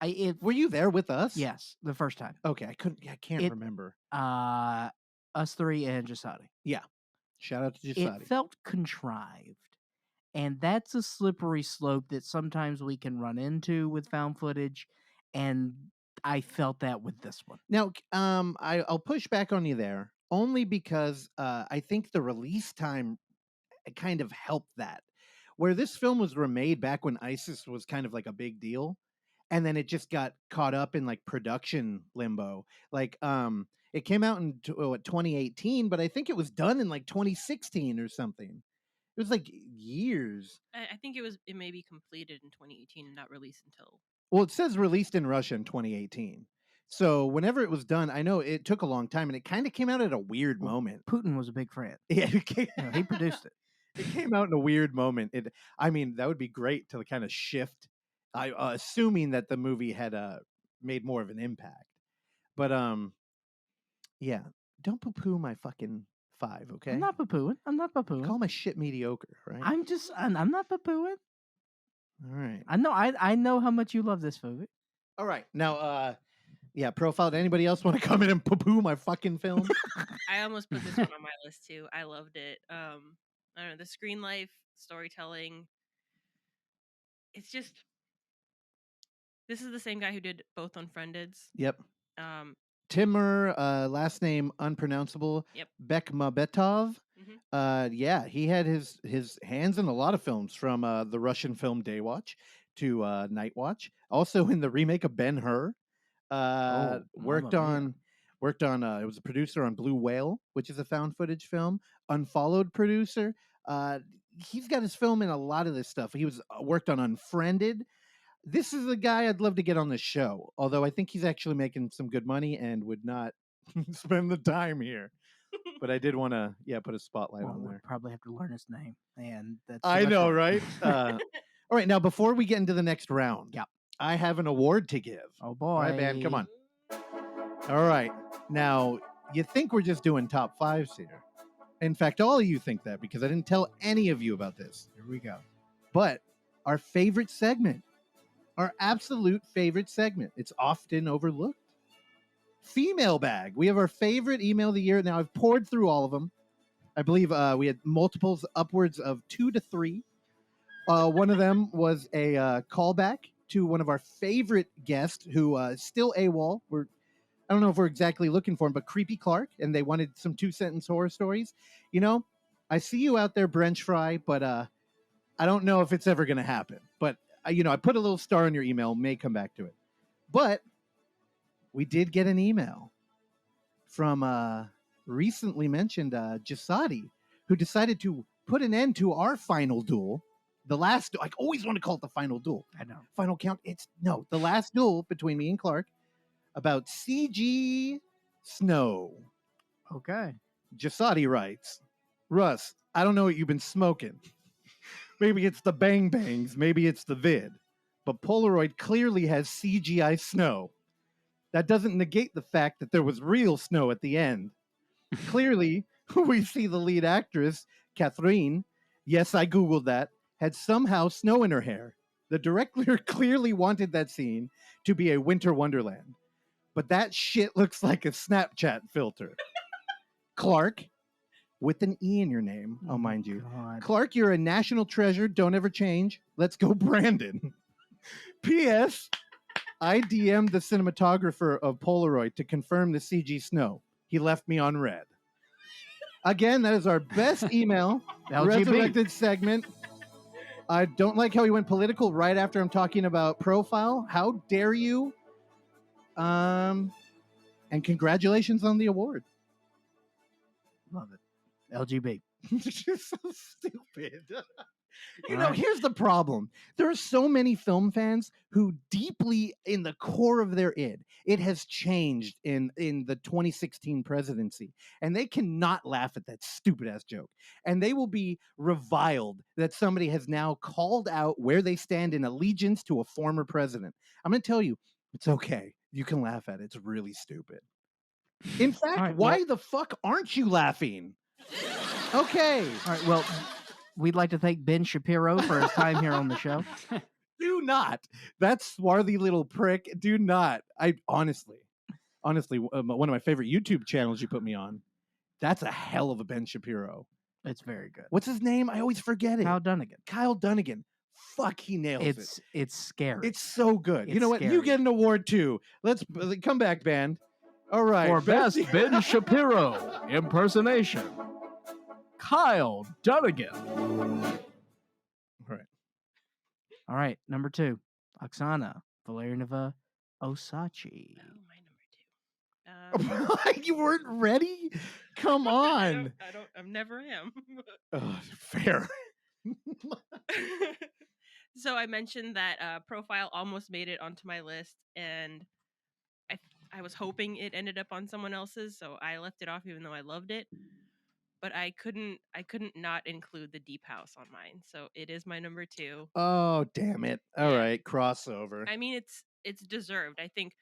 Were you there with us? Yes, the first time. Okay, I can't remember. Us three and Jasadi. Yeah. Shout out to Jasadi. It felt contrived. And that's a slippery slope that sometimes we can run into with found footage. And I felt that with this one. Now, I'll push back on you there, only because I think the release time kind of helped that. Where this film was remade back when ISIS was kind of like a big deal, and then it just got caught up in like production limbo. Like, it came out in 2018, but I think it was done in like 2016 or something. It was like years. I think it may be completed in 2018 and not released until. Well, it says released in Russia in 2018. So whenever it was done, I know it took a long time, and it kind of came out at a weird moment. Putin was a big fan. Yeah, He produced it. It came out in a weird moment. I mean, that would be great to kind of shift. Assuming that the movie had made more of an impact, but yeah, don't poo-poo my fucking 5, okay? I'm not poo-pooing. Call my shit mediocre, right? I'm not poo-pooing. All right. I know how much you love this movie. All right. Now, yeah, profile. Did anybody else want to come in and poo-poo my fucking film? I almost put this one on my list too. I loved it. I don't know, the screen life, storytelling. It's just, this is the same guy who did both Unfriendeds. Yep. Um, Timur, last name unpronounceable. Yep. Bekmambetov. Mhm. Yeah, he had his hands in a lot of films, from the Russian film Daywatch to Night Watch. Also in the remake of Ben-Hur. Worked on. It was a producer on Blue Whale, which is a found footage film. Unfollowed producer. He's got his film in a lot of this stuff. He was worked on Unfriended. This is a guy I'd love to get on the show, although I think he's actually making some good money and would not spend the time here. But I did want to, put a spotlight on there. We'll probably have to learn his name, and that's. I know, right? All right, now before we get into the next round, I have an award to give. Oh boy, all right, man, come on. All right, now you think we're just doing top 5s here? In fact, all of you think that, because I didn't tell any of you about this. Here we go. But our favorite segment. Our absolute favorite segment. It's often overlooked. Female bag. We have our favorite email of the year. Now, I've poured through all of them. I believe we had multiples upwards of 2 to 3. One of them was a callback to one of our favorite guests who is still AWOL. I don't know if we're exactly looking for him, but Creepy Clark, and they wanted some 2-sentence horror stories. You know, I see you out there, Brench Fry, but I don't know if it's ever going to happen. But I put a little star on your email, may come back to it. But we did get an email from recently mentioned Jasadi, who decided to put an end to our final duel. The last, I always want to call it the final duel. I know. Final count. The last duel between me and Clark about CG Snow. Okay. Jasadi writes, Russ, I don't know what you've been smoking. Maybe it's the bang bangs, maybe it's the vid. But Polaroid clearly has CGI snow. That doesn't negate the fact that there was real snow at the end. Clearly, we see the lead actress, Catherine, yes, I Googled that, had somehow snow in her hair. The director clearly wanted that scene to be a winter wonderland. But that shit looks like a Snapchat filter. Clark, with an E in your name, I'll mind you. God. Clark, you're a national treasure. Don't ever change. Let's go, Brandon. P.S. I DM'd the cinematographer of Polaroid to confirm the CG snow. He left me on red. Again, that is our best email. Resurrected segment. I don't like how he went political right after I'm talking about profile. How dare you? And congratulations on the award. Love it. LGB. You're so stupid. Here's the problem. There are so many film fans who deeply in the core of their it has changed in the 2016 presidency. And they cannot laugh at that stupid ass joke. And they will be reviled that somebody has now called out where they stand in allegiance to a former president. I'm going to tell you, it's okay. You can laugh at it. It's really stupid. In fact, why the fuck aren't you laughing? Okay. All right. Well, we'd like to thank Ben Shapiro for his time here on the show. Do not. That swarthy little prick. Do not. I honestly, one of my favorite YouTube channels you put me on. That's a hell of a Ben Shapiro. It's very good. What's his name? I always forget it. Kyle Dunnigan. Fuck, he nails it. It's scary. It's so good. It's you know what? scary. You get an award too. Let's come back, band. All right. For best Ben Shapiro impersonation, Kyle Dunnigan. All right. Number 2, Oksana, Valerianova Osachi. Oh, my number 2. You weren't ready? Come on. I never am. Fair. So I mentioned that Profile almost made it onto my list, and I was hoping it ended up on someone else's, so I left it off even though I loved it. But I couldn't not include the Deep House on mine, so it is my number 2. Oh, damn it. All Yeah. right, crossover. I mean, it's deserved. I think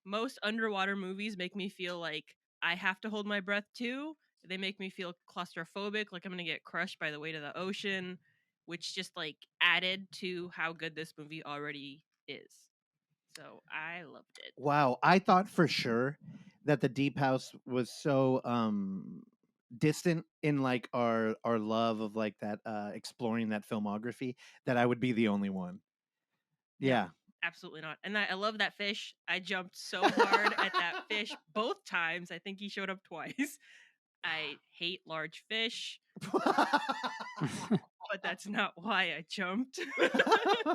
most underwater movies make me feel like I have to hold my breath too. They make me feel claustrophobic, like I'm gonna get crushed by the weight of the ocean, which just like added to how good this movie already is. So I loved it. Wow, I thought for sure that the Deep House was so distant in like our love of like that exploring that filmography that I would be the only one. Yeah. Absolutely not. And I love that fish. I jumped so hard at that fish both times. I think he showed up twice. I hate large fish, but that's not why I jumped. I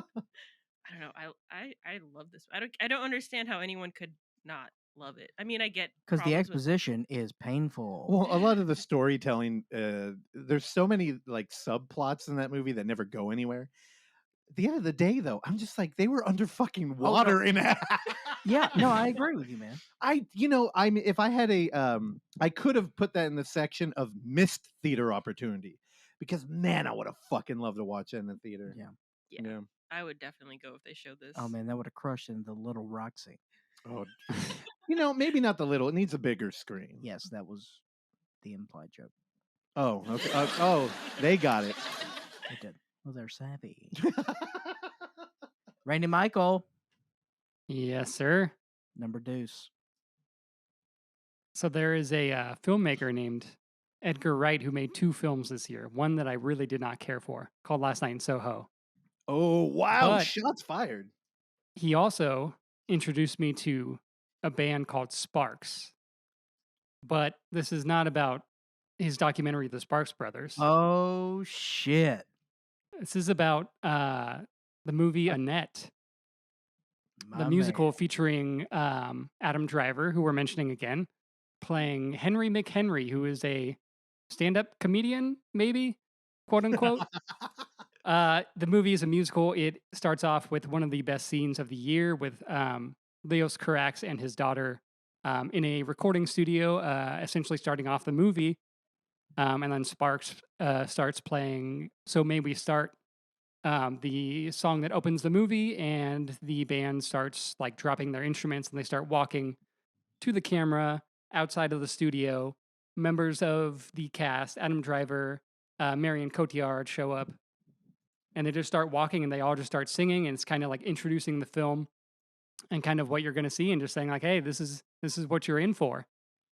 don't know. I love this. I don't understand how anyone could not love it. I mean, I get Because the problems with exposition is painful. Well, a lot of the storytelling, there's so many like subplots in that movie that never go anywhere. At the end of the day, though, I'm just like they were under fucking water in it. Yeah, no, I agree with you, man. I mean, if I had I could have put that in the section of missed theater opportunity because man, I would have fucking loved to watch it in the theater. Yeah. I would definitely go if they showed this. Oh man, that would have crushed in the Little Roxy. Oh, maybe not the little. It needs a bigger screen. Yes, that was the implied joke. Oh, okay. Oh, they got it. They did. Well, they're savvy. Randy Michael, Yes, sir. number deuce. So there is a filmmaker named Edgar Wright who made 2 films this year. One that I really did not care for, called Last Night in Soho. Oh, wow. But- Shots fired. He also introduced me to a band called Sparks. But this is not about his documentary, The Sparks Brothers. Oh shit! This is about the movie Annette, the musical featuring Adam Driver, who we're mentioning again, playing Henry McHenry, who is a stand-up comedian, maybe, quote unquote. The movie is a musical. It starts off with one of the best scenes of the year with Leos Carax and his daughter in a recording studio, essentially starting off the movie. And then Sparks starts playing So May We Start, the song that opens the movie, and the band starts like dropping their instruments and they start walking to the camera outside of the studio. Members of the cast, Adam Driver, Marion Cotillard, show up, and they just start walking and they all just start singing, and it's kind of like introducing the film and kind of what you're going to see, and just saying like, hey, this is what you're in for,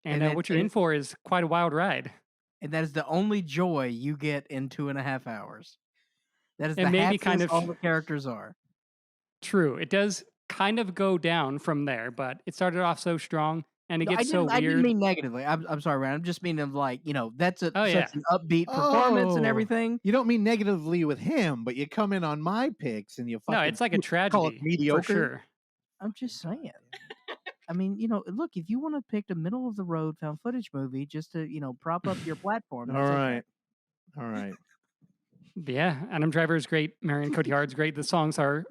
and what you're in for is quite a wild ride. And that is the only joy you get in 2.5 hours. That is And the maybe happiest kind of- all the characters are. True, it does kind of go down from there, but it started off so strong, and it No, gets so weird. I didn't mean negatively. I'm sorry, Ryan. I'm just meaning like, that's Oh, yeah. such an upbeat performance and Oh. everything. You don't mean negatively with him, but you come in on my picks and you fucking No, it's like a call it tragedy mediocre. for sure. I'm just saying. I mean, look, if you want to pick a middle of the road found footage movie just to, prop up your platform. All that's right. okay. All right. But yeah, Adam Driver is great. Marion Cotillard's great. The songs are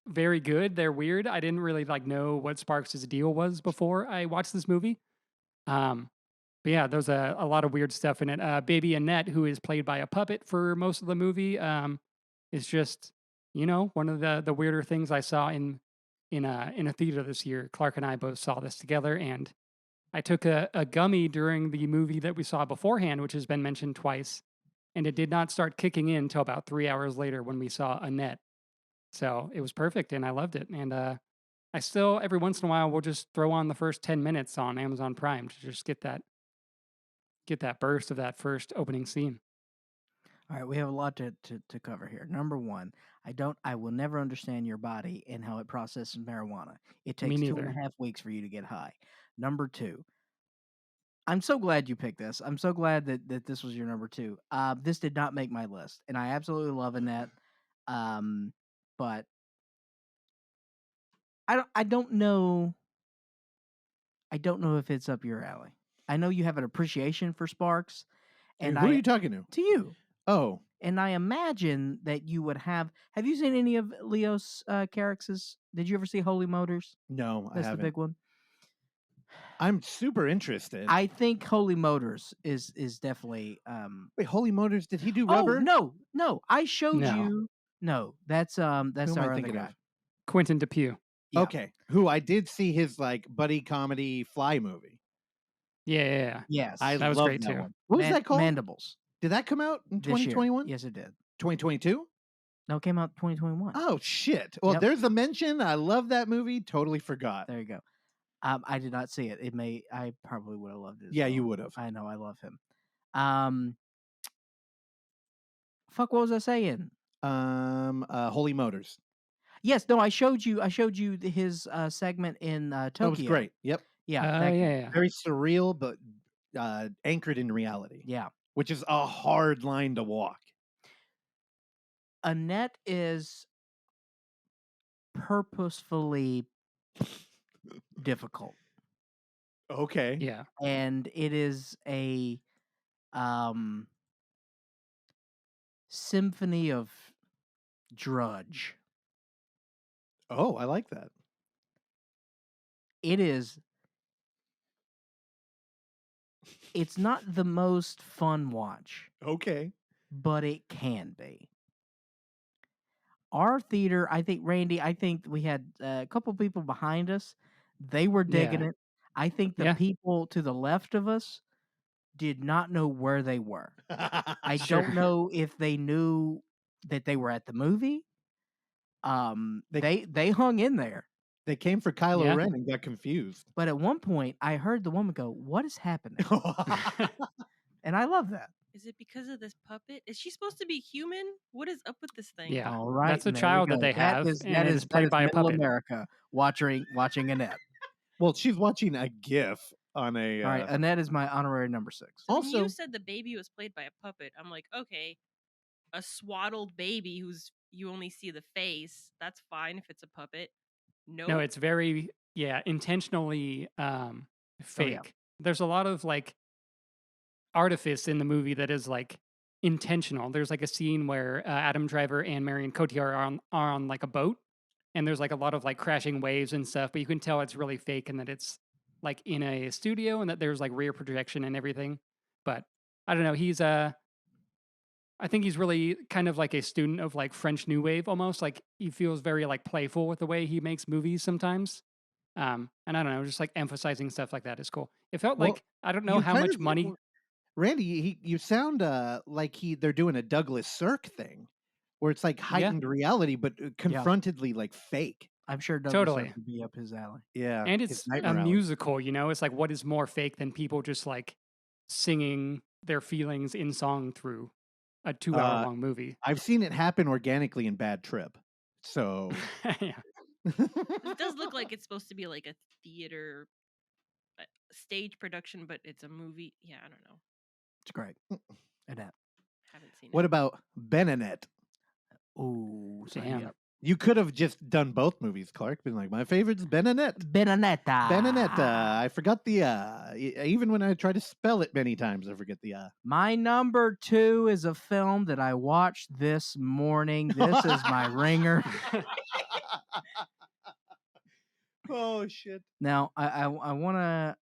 very good. They're weird. I didn't really know what Sparks' deal was before I watched this movie. But yeah, there's a lot of weird stuff in it. Baby Annette, who is played by a puppet for most of the movie, is just, one of the weirder things I saw in a theater this year. Clark and I both saw this together, and I took a gummy during the movie that we saw beforehand, which has been mentioned twice, and it did not start kicking in until about 3 hours later when we saw Annette. So it was perfect, and I loved it. And I still, every once in a while, will just throw on the first 10 minutes on Amazon Prime to just get that burst of that first opening scene. All right, we have a lot to cover here. Number one, I will never understand your body and how it processes marijuana. It Me takes neither. 2.5 weeks for you to get high. Number two, I'm so glad you picked this. I'm so glad that this was your number two. This did not make my list, and I absolutely love Annette. But I don't know. I don't know if it's up your alley. I know you have an appreciation for Sparks, and Who are you talking to? to you. Oh, And I imagine that you would have you seen any of Leos Carax's? Did you ever see Holy Motors? No, I That's the haven't. big one. I'm super interested. I think Holy Motors is definitely Wait, Holy Motors, did he do Oh, Rubber? no. I showed No. you. No, that's Who am our I other thinking guy. of? Quentin Depew. Yeah. Okay. Who I did see his like buddy comedy Fly movie. Yeah. Yes. I That was love great that too. one. What was that called? Mandibles. Did that come out in This year. 2021? Yes, it did. 2022? No, it came out 2021. Oh shit. Well, Yep. there's a mention. I love that movie. Totally forgot. There you go. I did not see it. I probably would have loved it. Yeah, you would have. I know. I love him. Fuck. What was I saying? Holy Motors. Yes. No. I showed you his segment in Tokyo. That was great. Yep. Yeah. Yeah. Very surreal, but anchored in reality. Yeah. Which is a hard line to walk. Annette is purposefully difficult. Okay. Yeah. And it is a symphony of drudge. Oh, I like that. It's not the most fun watch, Okay. but it can be. Our theater, I think, Randy, we had a couple people behind us. They were digging it. I think the people to the left of us did not know where they were. I don't know if they knew that they were at the movie. They hung in there. They came for Kylo Ren and got confused. But at one point, I heard the woman go, "What is happening?" And I love that. Is it because of this puppet? Is she supposed to be human? What is up with this thing? Yeah. All right, That's a there we child go. that they have. That is played by a middle puppet. America watching Annette. Well, she's watching a GIF on a. All right, Annette is my honorary number 6. So Also- when you said the baby was played by a puppet, I'm like, okay, a swaddled baby who's you only see the face. That's fine if it's a puppet. No, it's very intentionally fake. There's a lot of like artifice in the movie that is like intentional. There's like a scene where Adam Driver and Marion Cotillard are on like a boat, and there's like a lot of like crashing waves and stuff, but you can tell it's really fake and that it's like in a studio and that there's like rear projection and everything. But I don't know, I think he's really kind of like a student of like French New Wave almost. Like he feels very like playful with the way he makes movies sometimes. And I don't know, just like emphasizing stuff like that is cool. It felt Well, like I don't know you how kind much of- money. Randy, you sound like they're doing a Douglas Sirk thing, where it's like heightened reality, but confrontedly like fake. I'm sure Douglas Totally. Sirk would be up his alley. Yeah, And his it's Nightmare a Alley. musical, you know? It's like what is more fake than people just like singing their feelings in song through a 2-hour long movie. I've seen it happen organically in Bad Trip. So Yeah. It does look like it's supposed to be like a theater stage production, but it's a movie. Yeah, I don't know. It's great. Annette. Haven't seen What it. about Benedetta? Oh, Damn. You could have just done both movies, Clark. Been like, my favorite's Benedetta. Benedetta. Benedetta. I forgot the even when I try to spell it many times, I forget the My number 2 is a film that I watched this morning. This is my ringer. Oh shit. Now, I wanna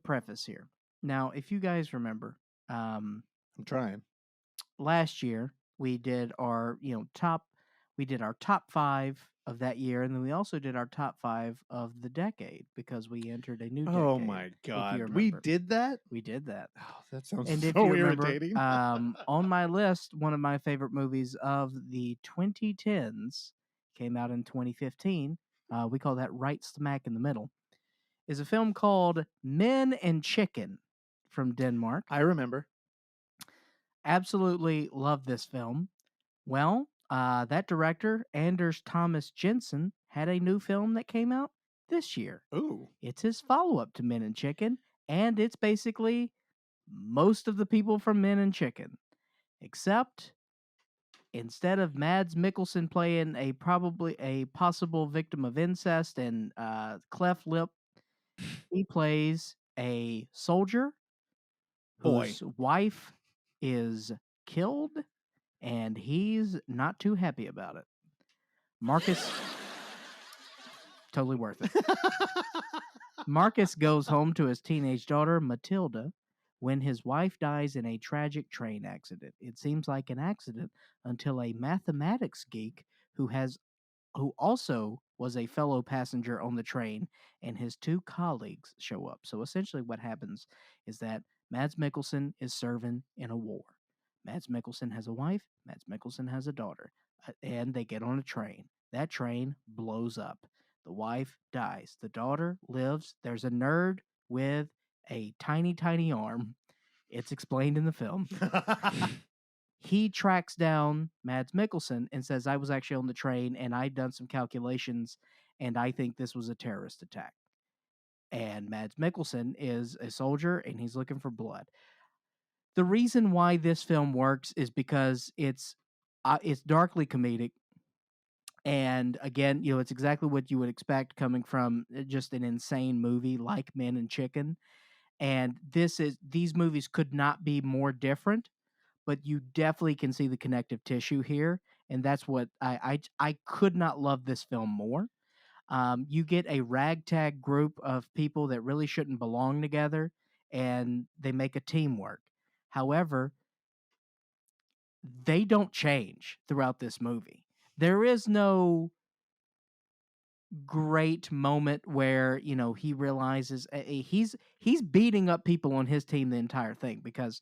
preface here. Now, if you guys remember, I'm trying. last year we did our top 5 of that year, and then we also did our top 5 of the decade because we entered a new decade. Oh my if god. you We remember. did that? We did that. Oh, that sounds And if so you remember, irritating. on my list, one of my favorite movies of the 2010s came out in 2015. We call that right smack in the middle. Is a film called Men and Chicken from Denmark. I remember. Absolutely love this film. Well, that director, Anders Thomas Jensen, had a new film that came out this year. Ooh. It's his follow-up to Men and Chicken, and it's basically most of the people from Men and Chicken, except instead of Mads Mikkelsen playing a possible victim of incest and cleft lip, he plays a soldier Boy. whose wife is killed and he's not too happy about it. Marcus, totally worth it. Marcus goes home to his teenage daughter, Matilda, when his wife dies in a tragic train accident. It seems like an accident until a mathematics geek who also was a fellow passenger on the train and his two colleagues show up. So essentially what happens is that Mads Mikkelsen is serving in a war. Mads Mikkelsen has a wife, Mads Mikkelsen has a daughter, and they get on a train. That train blows up. The wife dies. The daughter lives. There's a nerd with a tiny, tiny arm. It's explained in the film. He tracks down Mads Mikkelsen and says, I was actually on the train and I'd done some calculations and I think this was a terrorist attack. And Mads Mikkelsen is a soldier and he's looking for blood. The reason why this film works is because it's darkly comedic. And again, it's exactly what you would expect coming from just an insane movie like Men and Chicken. And these movies could not be more different, but you definitely can see the connective tissue here. And that's what I could not love this film more. You get a ragtag group of people that really shouldn't belong together, and they make a teamwork. However, they don't change throughout this movie. There is no great moment where he realizes he's beating up people on his team the entire thing because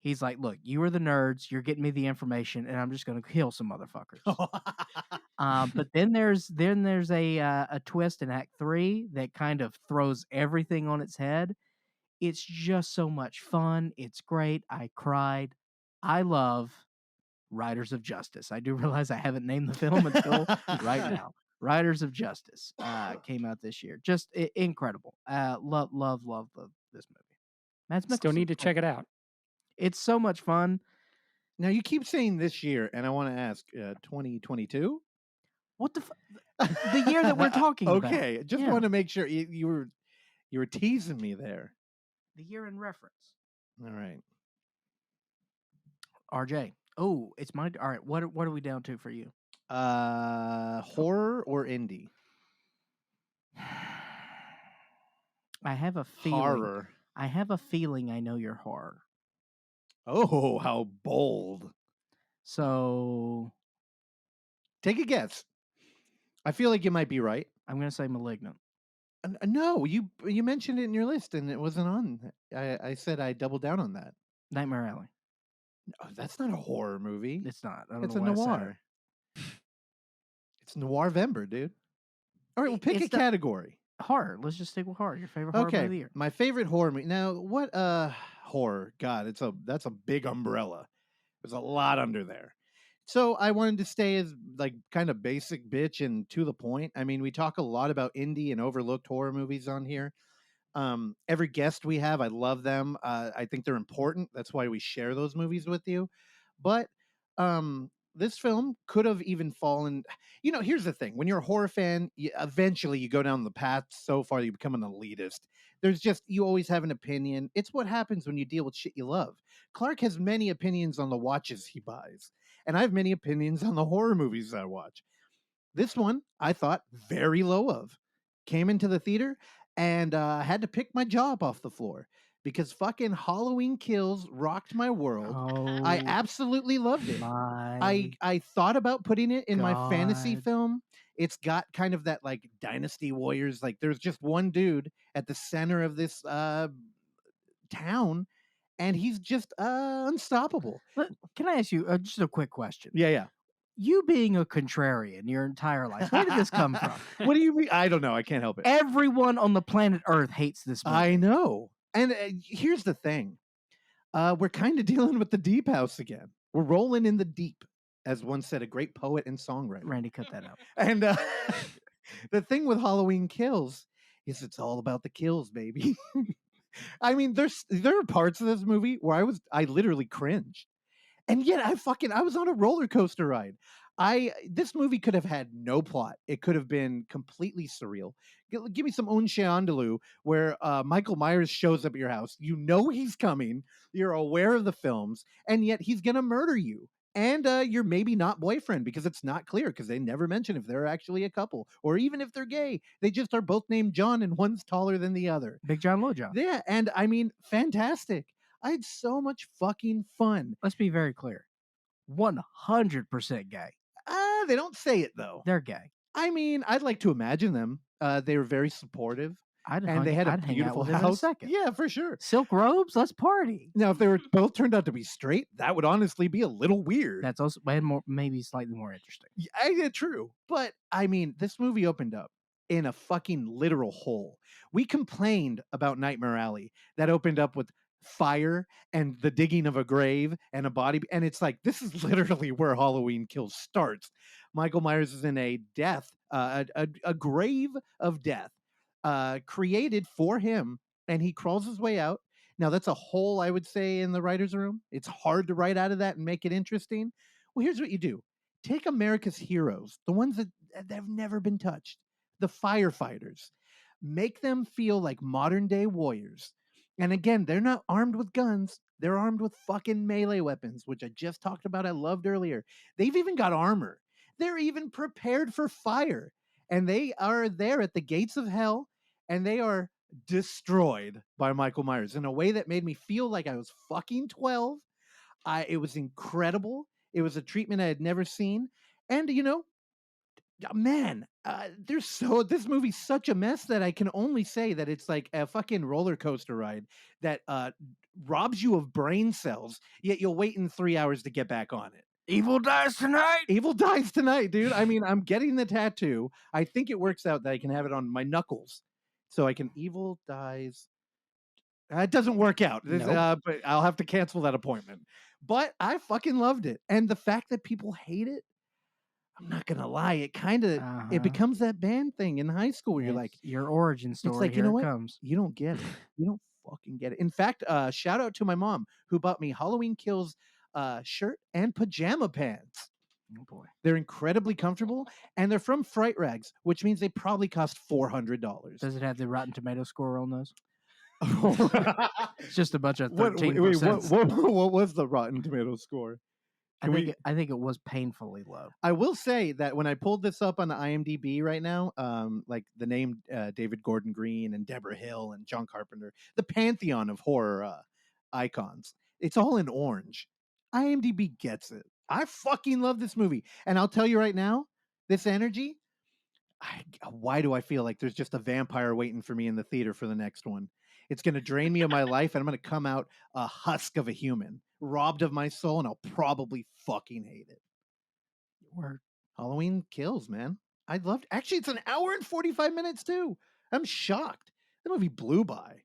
he's like, look, you are the nerds, you're getting me the information, and I'm just going to kill some motherfuckers. But then there's a twist in Act 3 that kind of throws everything on its head. It's just so much fun. It's great. I cried. I love Riders of Justice. I do realize I haven't named the film until right now. Riders of Justice came out this year. Just incredible. Love this movie. Mads Still Mikkelsen, need to check it out. It's so much fun. Now you keep saying this year, and I want to ask, 2022? What the the year that we're talking about. Okay, just want to make sure you were teasing me there. The year in reference. All right. RJ. Oh, it's my all right. What are we down to for you? Horror or indie? I have a feeling. Horror. I have a feeling I know your horror. Oh, how bold. So take a guess. I feel like you might be right. I'm going to say Malignant. No, you mentioned it in your list and it wasn't on. I said I doubled down on that. Nightmare Alley. No, that's not a horror movie. It's not. It's a noir. It's Noir-vember, dude. All right, well, pick a category. Horror. Let's just stick with horror. Your favorite horror movie of the year. My favorite horror movie. Now, what horror? God, that's a big umbrella. There's a lot under there. So I wanted to stay as like kind of basic bitch and to the point. I mean, we talk a lot about indie and overlooked horror movies on here. Every guest we have, I love them. I think they're important. That's why we share those movies with you. But this film could have even fallen. Here's the thing. When you're a horror fan, eventually you go down the path so far you become an elitist. You always have an opinion. It's what happens when you deal with shit you love. Clark has many opinions on the watches he buys. And I have many opinions on the horror movies I watch. This one, I thought very low of. Came into the theater and had to pick my jaw up off the floor because fucking Halloween Kills rocked my world. Oh, I absolutely loved it. I thought about putting it in my fantasy film. It's got kind of that like Dynasty Warriors. Like there's just one dude at the center of this town. And he's just unstoppable. Can I ask you just a quick question? Yeah. You being a contrarian your entire life, where did this come from? What do you mean? I don't know. I can't help it. Everyone on the planet Earth hates this movie. I know. And here's the thing. We're kind of dealing with the deep house again. We're rolling in the deep, as once said a great poet and songwriter. Randy, cut that out. And the thing with Halloween Kills is it's all about the kills, baby. I mean, there are parts of this movie where I literally cringed. And yet I was on a roller coaster ride. This movie could have had no plot. It could have been completely surreal. Give me some Un Chien Andalou where Michael Myers shows up at your house. You know he's coming. You're aware of the films, and yet he's going to murder you. and your maybe not boyfriend, because it's not clear, because they never mention if they're actually a couple or even if they're gay. They just are both named John and one's taller than the other. Big John, Little John. Yeah, and I mean, fantastic. I had so much fucking fun. Let's be very clear. 100% gay. They don't say it though. They're gay. I mean, I'd like to imagine them. They were very supportive. And they had a I'd hang out beautiful with them in a house. second. Yeah, for sure. Silk robes, let's party. Now, if they were both turned out to be straight, that would honestly be a little weird. That's also maybe slightly more interesting. Yeah, true. But I mean, this movie opened up in a fucking literal hole. We complained about Nightmare Alley that opened up with fire and the digging of a grave and a body, and it's like, this is literally where Halloween Kills starts. Michael Myers is in a death, a grave of death, created for him, and he crawls his way out. Now, that's a hole, I would say, in the writer's room. It's hard to write out of that and make it interesting. Well, here's what you do. Take America's heroes, the ones that have never been touched, the firefighters. Make them feel like modern day warriors. And again, they're not armed with guns. They're armed with fucking melee weapons, which I just talked about. I loved earlier. They've even got armor. They're even prepared for fire. And they are there at the gates of hell, and they are destroyed by Michael Myers in a way that made me feel like I was fucking 12. It was incredible. It was a treatment I had never seen. And, you know, man, this movie's such a mess that I can only say that it's like a fucking roller coaster ride that robs you of brain cells, yet you'll wait in 3 hours to get back on it. Evil dies tonight. Evil dies tonight, dude. I mean, I'm getting the tattoo. I think it works out that I can have it on my knuckles. So I can evil dies. It doesn't work out. Nope. But I'll have to cancel that appointment. But I fucking loved it. And the fact that people hate it, I'm not gonna lie, it kind of it becomes that band thing in high school where you're like, your origin story. it's like, Here you know it what? comes. You don't get it. You don't fucking get it. In fact, shout out to my mom who bought me Halloween Kills shirt and pajama pants. Oh boy. They're incredibly comfortable, and they're from Fright Rags, which means they probably cost $400. Does it have the Rotten Tomato score on those? It's It's just a bunch of what 13%. what was the Rotten Tomato score? I think it was painfully low. I will say that when I pulled this up on the IMDb right now, like the name David Gordon Green and Deborah Hill and John Carpenter, the pantheon of horror icons, it's all in orange. IMDb gets it. I fucking love this movie. And I'll tell you right now, this energy, why do I feel like there's just a vampire waiting for me in the theater for the next one? It's going to drain me of my life, and I'm going to come out a husk of a human, robbed of my soul, and I'll probably fucking hate it. Word. Halloween Kills, man. I loved. Actually, it's an hour and 45 minutes too. I'm shocked. The movie blew by.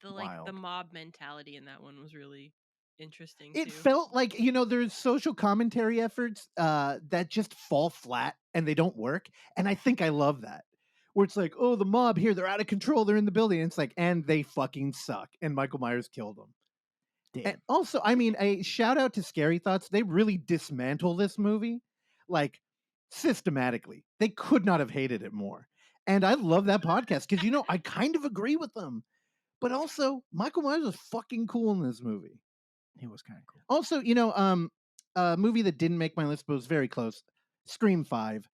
The mob mentality in that one was really interesting. It too. felt like, you know, there's social commentary efforts that just fall flat and they don't work. And I think I love that. Where it's like, oh, the mob here, they're out of control. They're in the building. And it's like, and they fucking suck. And Michael Myers killed them. And also, I mean, a shout out to Scary Thoughts. They really dismantle this movie, like, systematically. They could not have hated it more. And I love that podcast because, you know, I kind of agree with them. But also, Michael Myers was fucking cool in this movie. He was kind of cool. Also, you know, a movie that didn't make my list but was very close, Scream 5.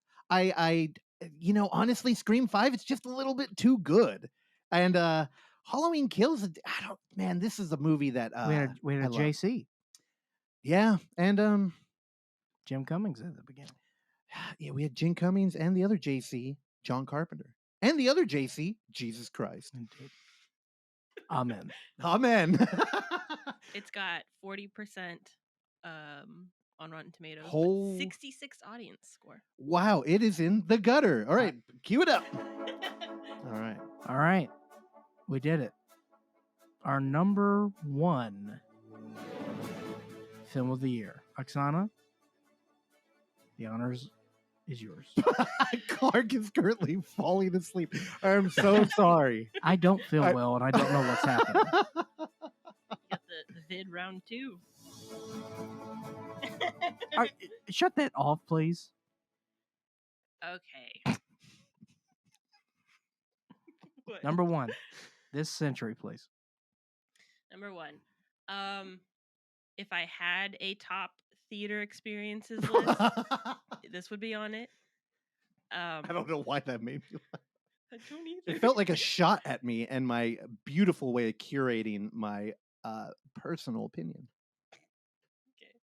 You know, honestly, Scream 5, it's just a little bit too good. And Halloween Kills, man, this is a movie that we had a JC. Yeah, and Jim Cummings at the beginning. Yeah, we had Jim Cummings and the other JC, John Carpenter. And the other JC, Jesus Christ. Indeed. Amen. Amen. It's got 40% on Rotten Tomatoes. 66 audience score. Wow, it is in the gutter. All right, cue it up. All right. We did it. Our number one film of the year. Oksana, the honors is yours. Clark is currently falling asleep. I'm so sorry. I don't feel well, and I don't know what's happening. Got the vid round 2. Shut that off, please. Okay. Number one, this century, please. Number one. If I had a top theater experiences list, this would be on it. I don't know why that made me laugh. I don't either. It felt like a shot at me and my beautiful way of curating my personal opinion.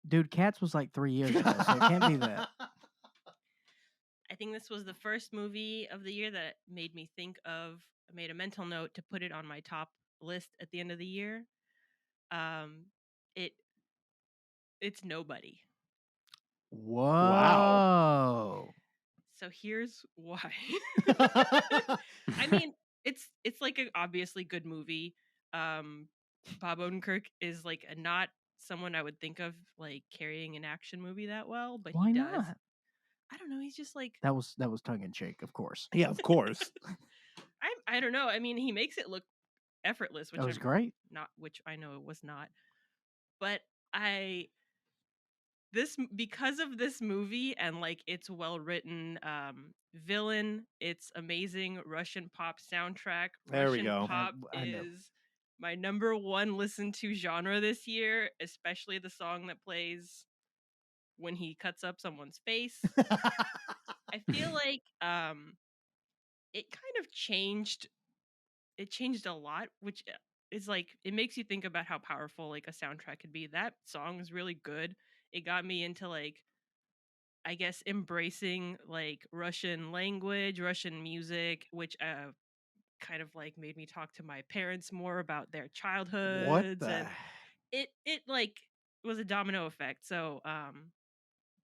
Dude, Cats was like 3 years ago, so it can't be that. I think this was the first movie of the year that made me think of. I made a mental note to put it on my top list at the end of the year. It's Nobody. Whoa. So here's why. I mean, it's like an obviously good movie. Bob Odenkirk is like not someone I would think of like carrying an action movie that well, but Why he does. not? I don't know. He's just like That was tongue in cheek, of course. Yeah, of course. I don't know. I mean, he makes it look effortless, which That was I'm great. not, which I know it was not. But because of this movie and like its well written villain, its amazing Russian pop soundtrack. There we Russian go. pop I know. is my number one listened to genre this year, especially the song that plays when he cuts up someone's face. I feel like it kind of changed. It changed a lot, which is like it makes you think about how powerful like a soundtrack could be. That song is really good. It got me into like, I guess, embracing like Russian language, Russian music, which kind of like made me talk to my parents more about their childhoods. What the? And it like was a domino effect. So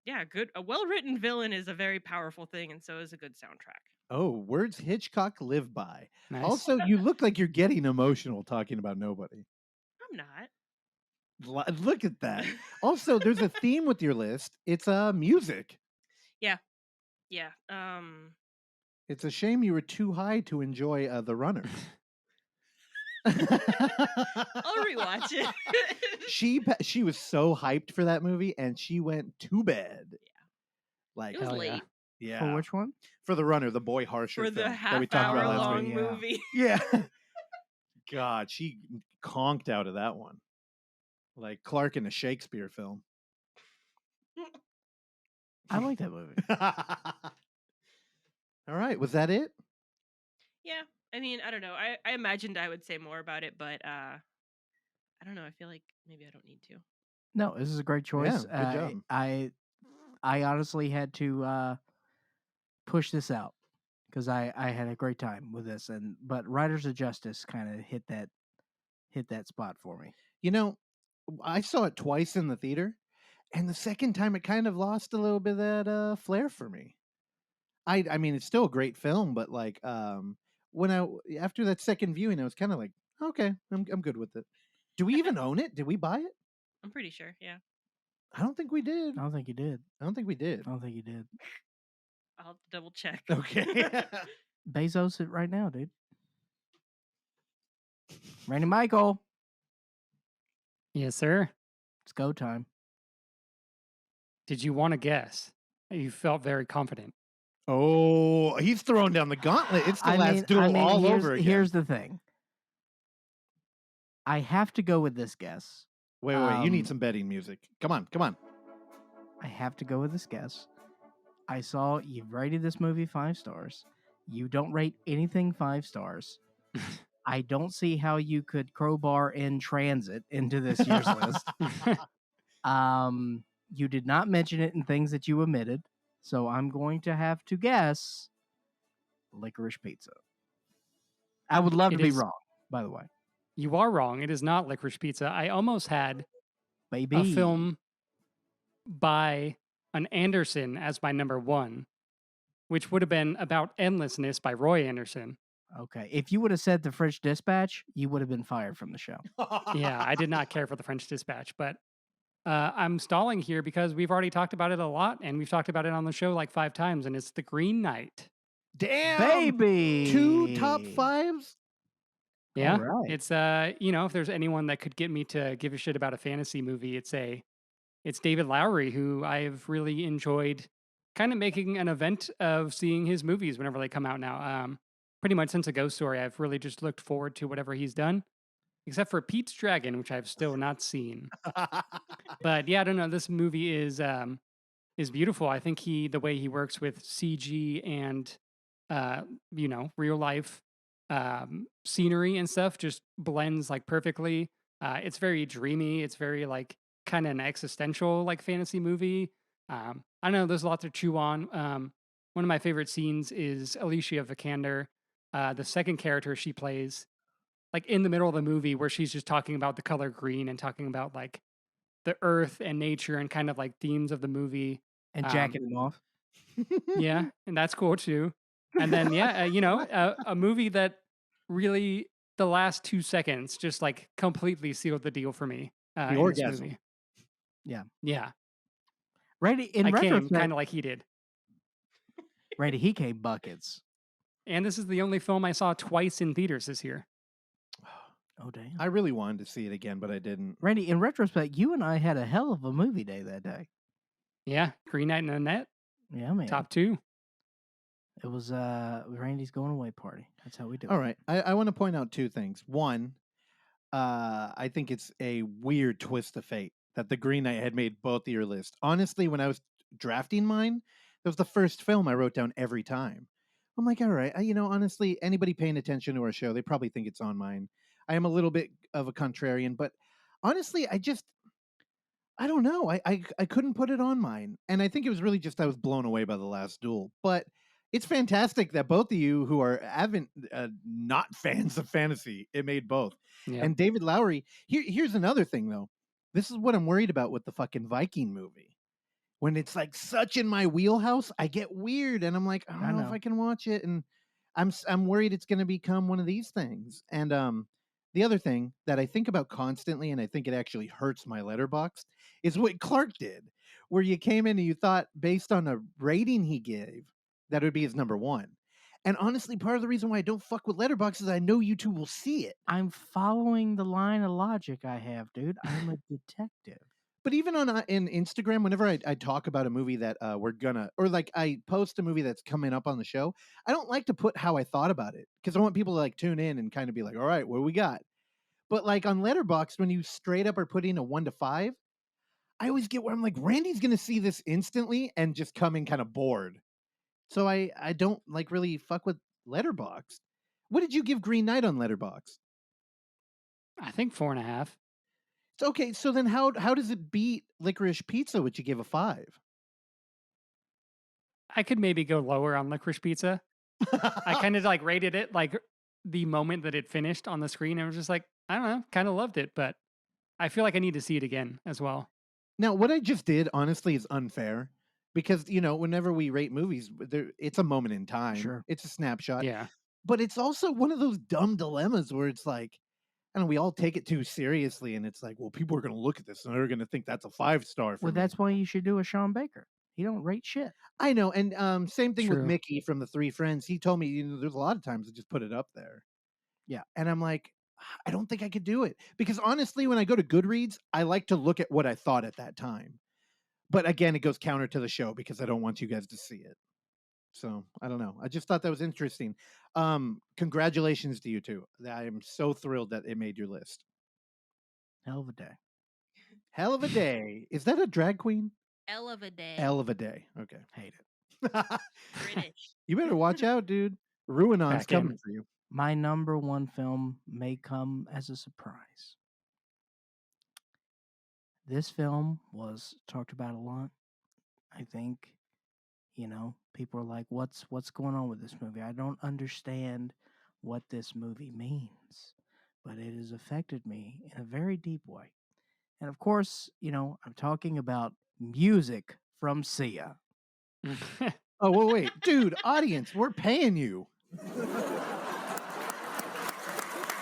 yeah, a well-written villain is a very powerful thing, and so is a good soundtrack. Oh, words Hitchcock live by. Nice. Also, you look like you're getting emotional talking about Nobody. I'm not. Look at that. Also, there's a theme with your list. It's music. Yeah. It's a shame you were too high to enjoy The Runner. I'll rewatch it. She was so hyped for that movie, and she went to bed. Yeah. Like It was Hell late. yeah. For which one? For The Runner, the Boy Harsher For the film that we talked about last half-hour-long week. yeah. movie. Yeah. God, she conked out of that one. Like Clark in a Shakespeare film. I like that movie. All right, was that it? Yeah. I mean, I don't know. I imagined I would say more about it, but I don't know. I feel like maybe I don't need to. No, this is a great choice. Yeah, good job. I honestly had to push this out because I had a great time with this, but Riders of Justice kind of hit that spot for me. You know, I saw it twice in the theater, and the second time it kind of lost a little bit of that flair for me. I mean, it's still a great film, but like after that second viewing, I was kind of like, okay, I'm good with it. Do we even own it? Did we buy it? I'm pretty sure. Yeah. I don't think we did. I don't think you did. I don't think we did. I don't think you did. I'll have to double check. Okay. Bezos it right now, dude. Randy Michael, Yes, sir. it's go time. Did you want to guess? You felt very confident. Oh, he's throwing down the gauntlet. It's the last duel all here's, over again. Here's the thing. I have to go with this guess. Wait, you need some betting music. Come on. I have to go with this guess. I saw you've rated this movie 5 stars. You don't rate anything 5 stars. I don't see how you could crowbar in Transit into this year's list. You did not mention it in things that you omitted, so I'm going to have to guess Licorice Pizza. I would love to be wrong, by the way. You are wrong. It is not Licorice Pizza. I almost had Baby. a film by an Anderson as my number one, which would have been About Endlessness by Roy Anderson. Okay. If you would have said The French Dispatch, you would have been fired from the show. Yeah, I did not care for The French Dispatch, but I'm stalling here because we've already talked about it a lot, and we've talked about it on the show like 5 times, and it's The Green Knight. Damn, baby. 2 top 5s. Yeah, right. it's if there's anyone that could get me to give a shit about a fantasy movie, it's David Lowery, who I've really enjoyed kind of making an event of seeing his movies whenever they come out now. Pretty much since A Ghost Story, I've really just looked forward to whatever he's done. except for Pete's Dragon, which I've still not seen. But yeah, I don't know. This movie is beautiful. I think the way he works with CG and real life scenery and stuff just blends like perfectly. It's very dreamy. It's very like kind of an existential like fantasy movie. I don't know. There's a lot to chew on. One of my favorite scenes is Alicia Vikander, the second character she plays, like in the middle of the movie where she's just talking about the color green and talking about like the earth and nature and kind of like themes of the movie. And jacking him off. Yeah, and that's cool too. And then a movie that really the last 2 seconds just like completely sealed the deal for me. The in this orgasm. movie. Yeah. Yeah, Randy, in I came retrospect, kind of like he did. Randy, he came buckets. And this is the only film I saw twice in theaters this year. Oh, damn. I really wanted to see it again, but I didn't. Randy, in retrospect, you and I had a hell of a movie day that day. Yeah, Green Knight and Annette, Yeah, man. top 2. It was Randy's going away party. That's how we do it. All right. I want to point out 2 things. One, I think it's a weird twist of fate that the Green Knight had made both of your list. Honestly, when I was drafting mine, it was the first film I wrote down every time. I'm like, all right, honestly, anybody paying attention to our show, they probably think it's on mine. I am a little bit of a contrarian, but honestly, I don't know. I couldn't put it on mine. And I think it was really just I was blown away by The Last Duel. But it's fantastic that both of you who are not fans of fantasy, it made both. Yeah. And David Lowery, here's another thing, though. This is what I'm worried about with the fucking Viking movie. When it's like such in my wheelhouse, I get weird. And I'm like, I don't know if I can watch it. And I'm worried it's going to become one of these things. And the other thing that I think about constantly, and I think it actually hurts my letterbox, is what Clark did, where you came in and you thought based on a rating he gave, that would be his number 1. And honestly, part of the reason why I don't fuck with Letterboxd is I know you two will see it. I'm following the line of logic I have, dude. I'm a detective. But even on in Instagram, whenever I talk about a movie that we're gonna, or like I post a movie that's coming up on the show, I don't like to put how I thought about it because I want people to like tune in and kind of be like, all right, what do we got? But like on Letterboxd, when you straight up are putting a 1 to 5, I always get where I'm like, Randy's gonna see this instantly and just come in kind of bored. So I don't like really fuck with Letterboxd. What did you give Green Knight on Letterboxd? I think 4.5. Okay, so then how does it beat Licorice Pizza, which you give a 5? I could maybe go lower on Licorice Pizza. I kind of like rated it like the moment that it finished on the screen. I was just like, I don't know, kind of loved it, but I feel like I need to see it again as well. Now, what I just did, honestly, is unfair because, whenever we rate movies, it's a moment in time. Sure. It's a snapshot. Yeah. But it's also one of those dumb dilemmas where it's like, I don't know, we all take it too seriously. And it's like, well, people are going to look at this and they're going to think that's a 5-star for me. That's why you should do a Sean Baker. He don't rate shit. I know. And same thing with True. Mickey from the 3 Friends. He told me, there's a lot of times to just put it up there. Yeah. And I'm like, I don't think I could do it. Because honestly, when I go to Goodreads, I like to look at what I thought at that time. But again, it goes counter to the show because I don't want you guys to see it. So I don't know. I just thought that was interesting. Congratulations to you two. I am so thrilled that it made your list. Hell of a day. Hell of a day. Is that a drag queen? Hell of a day. Hell of a day. Okay. Hate it. British. You better watch out, dude. Ruinon's Back in. coming for you. My number 1 film may come as a surprise. This film was talked about a lot. I think, people are like, what's going on with this movie? I don't understand what this movie means, but it has affected me in a very deep way. And of course, I'm talking about music from Sia. Oh, wait. Dude, audience, we're paying you.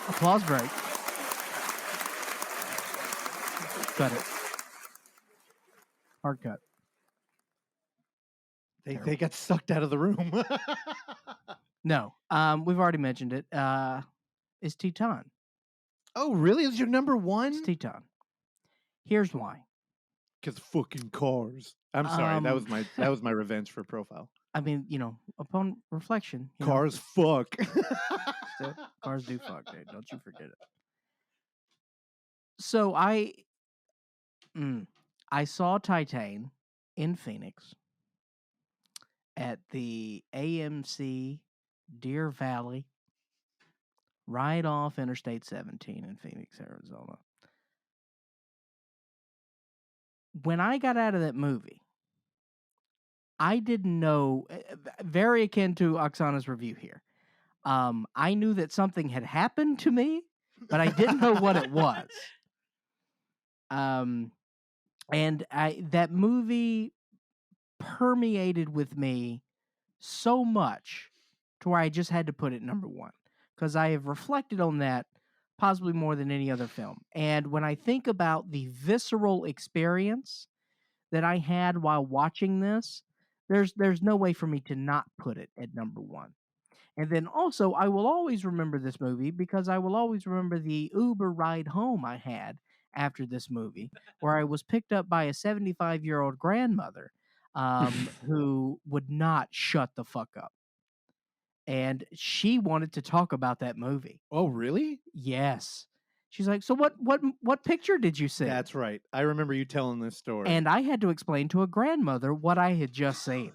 Applause break. Cut it. Hard cut. They got sucked out of the room. No, we've already mentioned it. It's Titane. Oh, really? Is your number 1? It's Titane. Here's why. Because fucking cars. I'm sorry. That was my revenge for profile. I mean, upon reflection, Cars fuck. Cars do fuck, dude. Don't you forget it. So I saw Titane in Phoenix at the AMC Deer Valley, right off Interstate 17 in Phoenix, Arizona. When I got out of that movie, I didn't know, very akin to Oksana's review here. I knew that something had happened to me, but I didn't know what it was. And that movie permeated with me so much to where I just had to put it number one, because I have reflected on that possibly more than any other film. And when I think about the visceral experience that I had while watching this, there's no way for me to not put it at number one. And then also, I will always remember this movie because I will always remember the Uber ride home I had after this movie, where I was picked up by a 75-year-old grandmother who would not shut the fuck up. And she wanted to talk about that movie. Oh, really? Yes. She's like, so what picture did you see? That's right. I remember you telling this story. And I had to explain to a grandmother what I had just seen.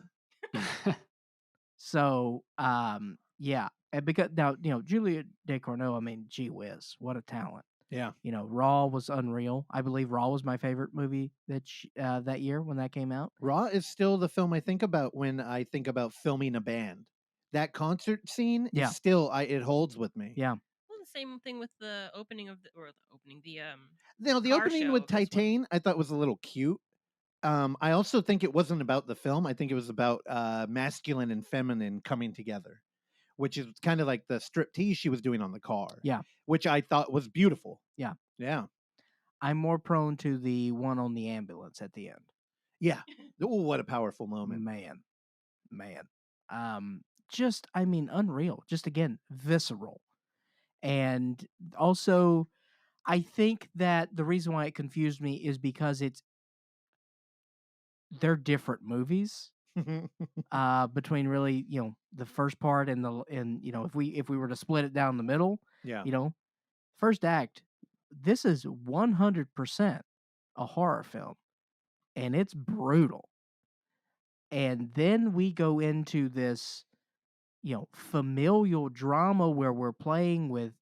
So, yeah. And because now, Julia Ducournau, I mean, gee whiz, what a talent. Yeah. Raw was unreal. I believe Raw was my favorite movie that year when that came out. Raw is still the film I think about when I think about filming a band. That concert scene is still, it holds with me. Yeah. Well, the same thing with the opening of the the car opening show with as well. Titane I thought was a little cute. I also think it wasn't about the film. I think it was about masculine and feminine coming together, which is kind of like the striptease she was doing on the car. Yeah. Which I thought was beautiful. Yeah. Yeah. I'm more prone to the one on the ambulance at the end. Yeah. Oh, what a powerful moment. Man. Just, I mean, unreal. Just, again, visceral. And also, I think that the reason why it confused me is because they're different movies. Between really, the first part and if we were to split it down the middle, first act, this is 100% a horror film, and it's brutal. And then we go into this, familial drama where we're playing with,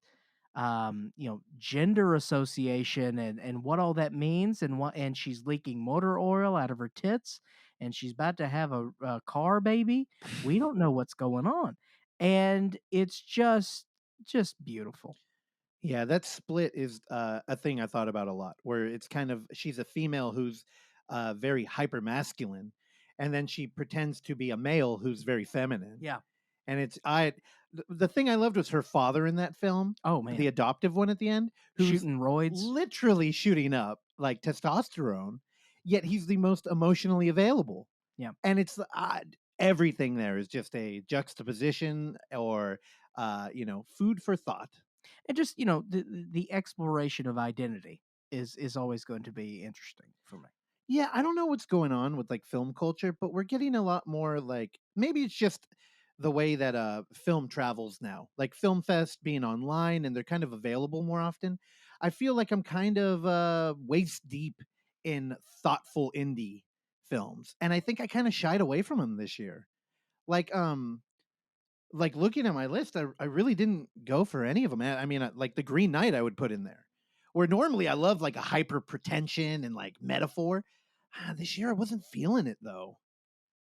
gender association and what all that means, and she's leaking motor oil out of her tits, and she's about to have a car baby. We don't know what's going on, and it's just beautiful. Yeah, that split is a thing I thought about a lot, where it's kind of, she's a female who's very hyper masculine, and then she pretends to be a male who's very feminine. Yeah. And the thing I loved was her father in that film. Oh man, the adoptive one at the end, who's shooting roids, literally shooting up like testosterone, yet he's the most emotionally available. Yeah. And it's everything there is just a juxtaposition or food for thought. And just the exploration of identity is always going to be interesting for me. Yeah, I don't know what's going on with like film culture, but we're getting a lot more like, maybe it's just the way that film travels now, like Film Fest being online and they're kind of available more often. I feel like I'm kind of waist deep in thoughtful indie films, and I think I kind of shied away from them this year. Like looking at my list, I really didn't go for any of them. I mean, like The Green Knight I would put in there, where normally I love like a hyper pretension and like metaphor. This year I wasn't feeling it though.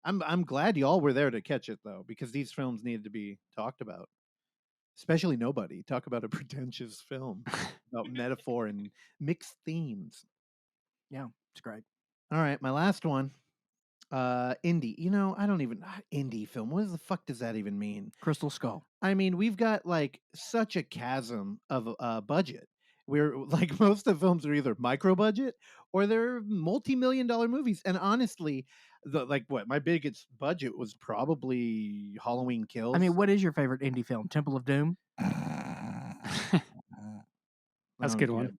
I'm glad y'all were there to catch it though, because these films needed to be talked about. Especially Nobody. Talk about a pretentious film about metaphor and mixed themes. Yeah, it's great. All right, my last one. Indie. I don't even indie film. What the fuck does that even mean? Crystal Skull. I mean, we've got like such a chasm of budget. We're like, most of the films are either micro budget or they're multi-million-dollar movies. And honestly, my biggest budget was probably Halloween Kills. I mean, what is your favorite indie film? Temple of Doom? That's a good one.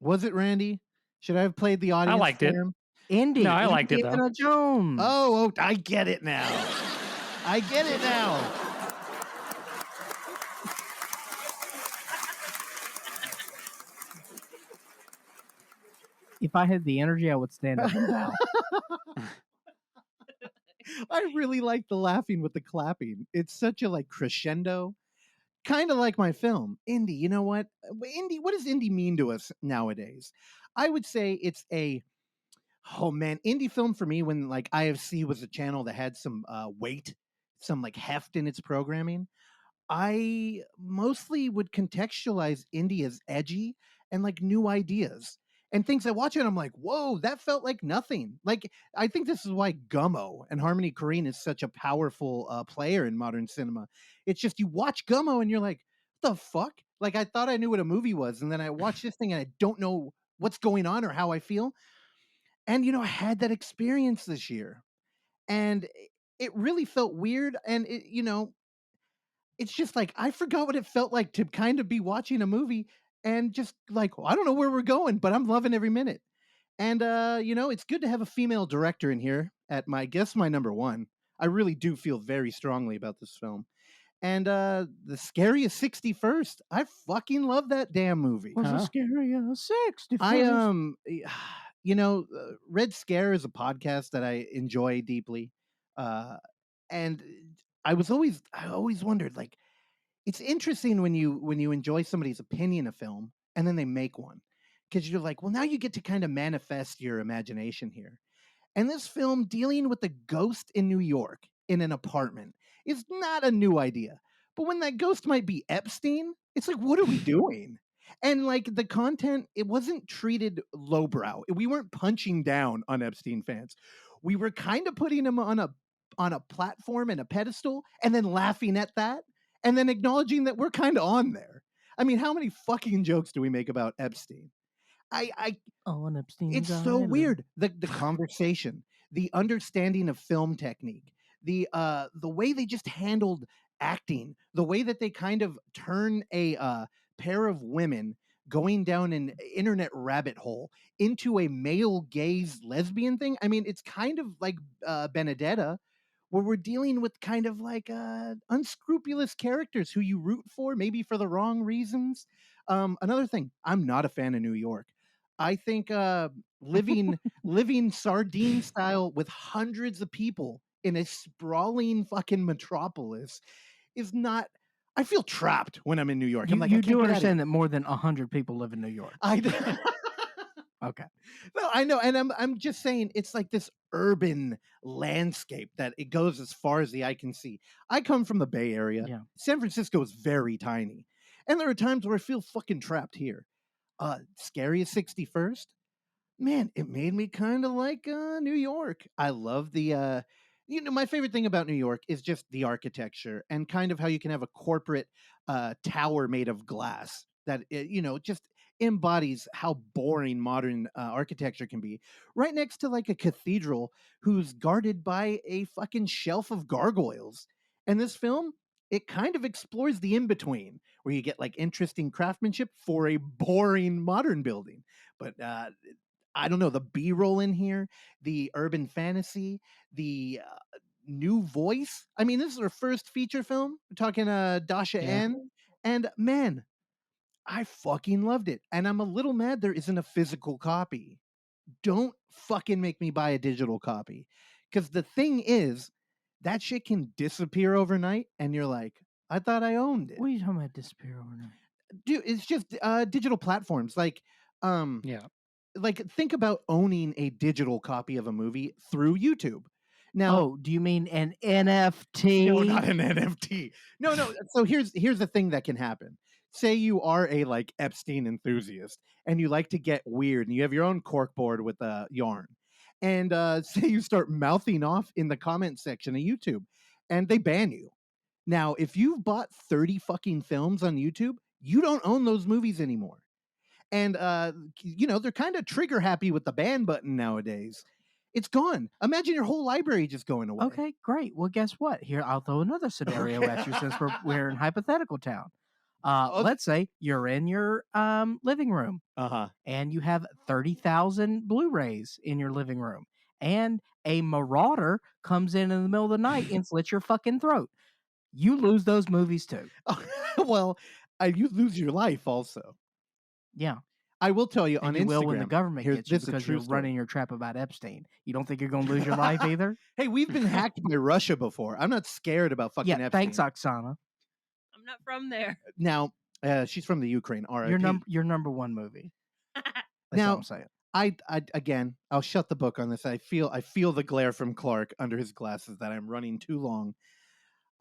Was it, Randy? Should I have played the audience? I liked it. Indie. No, I liked it though. Indiana Jones. Oh, I get it now. I get it now. If I had the energy, I would stand up and bow. I really like the laughing with the clapping. It's such a like crescendo, kind of like my film indie. You know what? Indie. What does indie mean to us nowadays? I would say it's a oh man, indie film for me when like IFC was a channel that had some weight, some like heft in its programming. I mostly would contextualize indie as edgy and like new ideas and things I watch it. I'm like, whoa, that felt like nothing. Like, I think this is why Gummo and Harmony Korine is such a powerful player in modern cinema. It's just you watch Gummo and you're like, the fuck? Like, I thought I knew what a movie was. And then I watch this thing and I don't know what's going on or how I feel. And, you know, I had that experience this year and it really felt weird. And, you know, it's just like I forgot what it felt like to kind of be watching a movie and just like, well, I don't know where we're going, but I'm loving every minute. And you know, it's good to have a female director in here at my my number one. I really do feel very strongly about this film. And the scariest 61st. I fucking love that damn movie. Was Huh? a scary 60 I you know, Red Scare is a podcast that I enjoy deeply. And I always wondered like it's interesting when you enjoy somebody's opinion of film and then they make one because you're like, well, now you get to kind of manifest your imagination here. And this film dealing with the ghost in New York in an apartment is not a new idea. But when that ghost might be Epstein, it's like, what are we doing? And like the content, it wasn't treated lowbrow. We weren't punching down on Epstein fans. We were kind of putting him on a platform and a pedestal and then laughing at that and then acknowledging that we're kind of on there. I mean, how many fucking jokes do we make about Epstein? I on Epstein's it's so Island. weird. The conversation, the understanding of film technique, the way they just handled acting, the way that they kind of turn a pair of women going down an internet rabbit hole into a male gaze lesbian thing. I mean, it's kind of like Benedetta, where we're dealing with kind of like unscrupulous characters who you root for, maybe for the wrong reasons. Another thing, I'm not a fan of New York. I think living sardine style with hundreds of people in a sprawling fucking metropolis is not. I feel trapped when I'm in New York. I'm like, I You can't do get out of understand here. that more than 100 people live in New York. Okay. No, I know, and I'm just saying it's like this urban landscape that it goes as far as the eye can see. I come from the Bay Area. Yeah. San Francisco is very tiny, and there are times where I feel fucking trapped here. Scariest 61st, man, it made me kind of like New York. I love the you know, my favorite thing about New York is just the architecture and kind of how you can have a corporate tower made of glass that you know, just embodies how boring modern architecture can be, right next to like a cathedral who's guarded by a fucking shelf of gargoyles. And this film, it kind of explores the in between where you get like interesting craftsmanship for a boring modern building. But I don't know, the B-roll in here, the urban fantasy, the new voice. I mean, this is her first feature film. We're talking Dasha Yeah. N. And man, I fucking loved it. And I'm a little mad there isn't a physical copy. Don't fucking make me buy a digital copy. Because the thing is, that shit can disappear overnight, and you're like, I thought I owned it. What are you talking about disappear overnight? Dude, it's just digital platforms. Like, Yeah. like think about owning a digital copy of a movie through YouTube. Now, Oh, do you mean an NFT? no, not an NFT. No. So here's the thing that can happen. Say you are a like Epstein enthusiast and you like to get weird and you have your own corkboard with a yarn. And say you start mouthing off in the comment section of YouTube and they ban you. Now, if you've bought 30 fucking films on YouTube, you don't own those movies anymore. And you know, they're kind of trigger happy with the ban button nowadays. It's gone. Imagine your whole library just going away. Okay, great. Well, guess what? Here, I'll throw another scenario at you since we're in hypothetical town. Let's say you're in your living room and you have 30,000 Blu-rays in your living room, and a marauder comes in the middle of the night and slits your fucking throat. You lose those movies too. Well, you lose your life also. Yeah. I will tell you And on you Instagram. will when the government here's gets you this is a because true you're story. running your trap about Epstein. You don't think you're going to lose your life either? Hey, we've been hacked by Russia before. I'm not scared about fucking Yeah, Epstein. thanks, Oksana. I'm not from there. Now, she's from the Ukraine. Your RIP. your number one movie. That's Now, all I'm saying. I again, I'll shut the book on this. I feel the glare from Clark under his glasses that I'm running too long.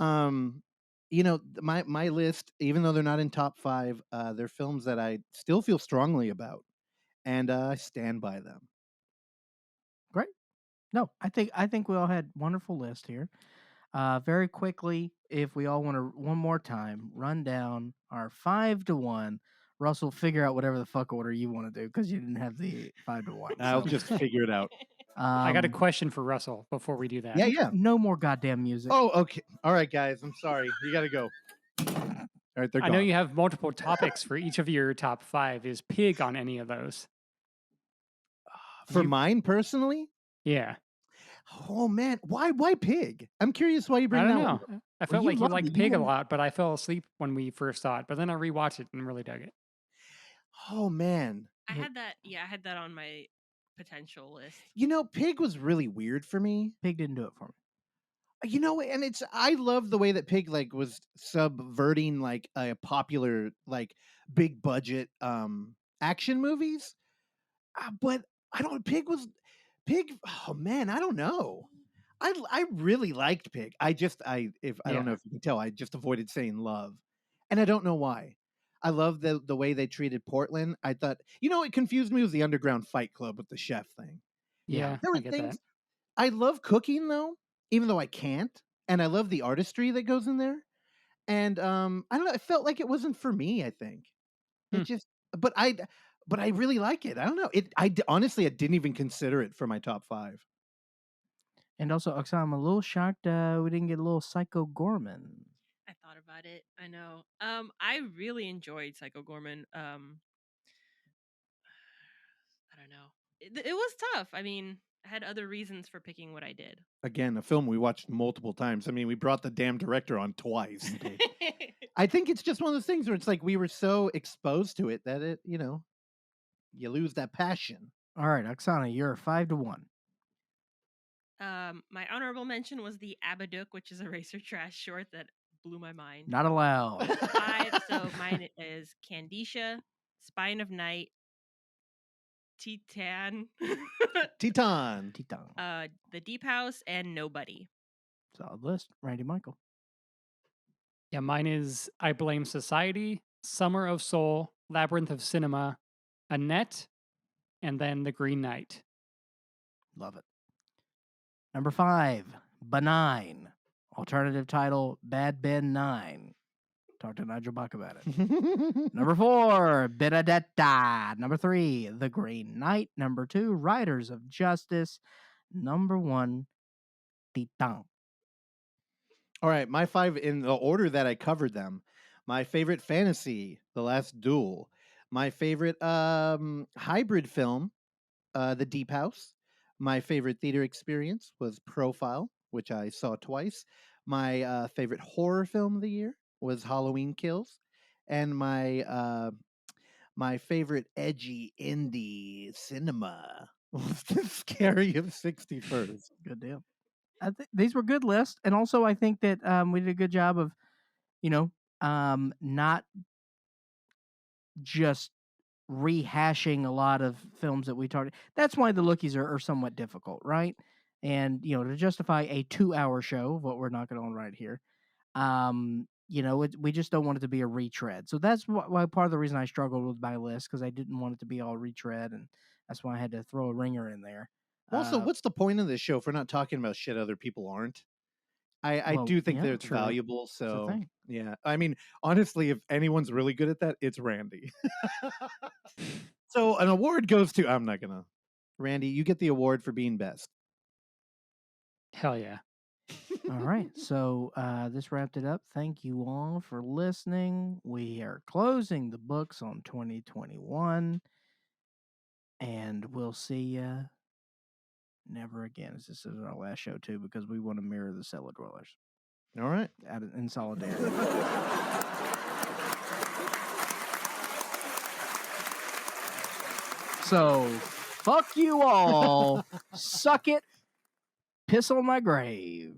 My list, even though they're not in top 5, they're films that I still feel strongly about, and I stand by them. Great. No, I think we all had wonderful list here. Very quickly, if we all want to one more time run down our 5-1. Russell, figure out whatever the fuck order you want to do because you didn't have the 5-1. I'll so, just figure it out. I got a question for Russell before we do that. Yeah. No more goddamn music. Oh, okay. All right, guys. I'm sorry. You got to go. All right, they're I gone. know you have multiple topics for each of your top 5. Is Pig on any of those? For mine personally? Yeah. Oh man, why Pig? I'm curious why you bring I that don't one. know. I felt you like you loved liked it. You Pig a wanted- lot, but I fell asleep when we first saw it. But then I rewatched it and really dug it. Oh man. I had that on my potential list. Pig was really weird for me. Pig didn't do it for me. And I love the way that Pig was subverting a popular big budget action movies. But I don't Pig. Oh man, I don't know. I really liked Pig. I don't know if you can tell, I just avoided saying love, and I don't know why. I love the way they treated Portland. I thought, it confused me was the underground fight club with the chef thing. Yeah, There were I get things. that. I love cooking though, even though I can't, and I love the artistry that goes in there. And I don't know. It felt like it wasn't for me. I think it just, but I really like it. I don't know. Honestly, I didn't even consider it for my top 5. And also, Oksana, I'm a little shocked we didn't get a little Psycho Gorman. I thought about it. I know. I really enjoyed Psycho Gorman. I don't know. It was tough. I mean, I had other reasons for picking what I did. Again, a film we watched multiple times. I mean, we brought the damn director on twice. I think it's just one of those things where it's like we were so exposed to it that it, you lose that passion. All right, Oksana, you're 5-1. My honorable mention was the Abadook, which is a racer trash short that blew my mind. Not allowed. 5, so mine is Kandisha, Spine of Night, Titane. Titane. The Deep House, and Nobody. Solid list. Randy Michael. Yeah, mine is I Blame Society, Summer of Soul, Labyrinth of Cinema, Annette, and then The Green Knight. Love it. Number 5, Benign. Alternative title, Bad Ben 9. Talk to Nigel Buck about it. Number 4, Benedetta. Number 3, The Green Knight. Number 2, Riders of Justice. Number 1, Titane. All right, my 5 in the order that I covered them. My favorite fantasy, The Last Duel. My favorite hybrid film, The Deep House. My favorite theater experience was Profile, which I saw twice. My favorite horror film of the year was Halloween Kills. And my favorite edgy indie cinema was The Scary of 61st. Good deal. These were good lists. And also, I think that we did a good job of, not just rehashing a lot of films that we talked. That's why the Lookies are somewhat difficult, right? And to justify a 2-hour show, what we're knocking on right here, we just don't want it to be a retread. So that's why part of the reason I struggled with my list, because I didn't want it to be all retread, and that's why I had to throw a ringer in there. Also, what's the point of this show if we're not talking about shit other people aren't? I do think that it's true. valuable. It's a So thing. yeah, I mean, honestly, if anyone's really good at that, it's Randy. So an award goes to Randy. You get the award for being best. Hell yeah. All right. So this wrapped it up. Thank you all for listening. We are closing the books on 2021. And we'll see you never again. This is our last show, too, because we want to mirror the Cellar Dwellers. All right. In solidarity. So fuck you all. Suck it. Piss on my grave.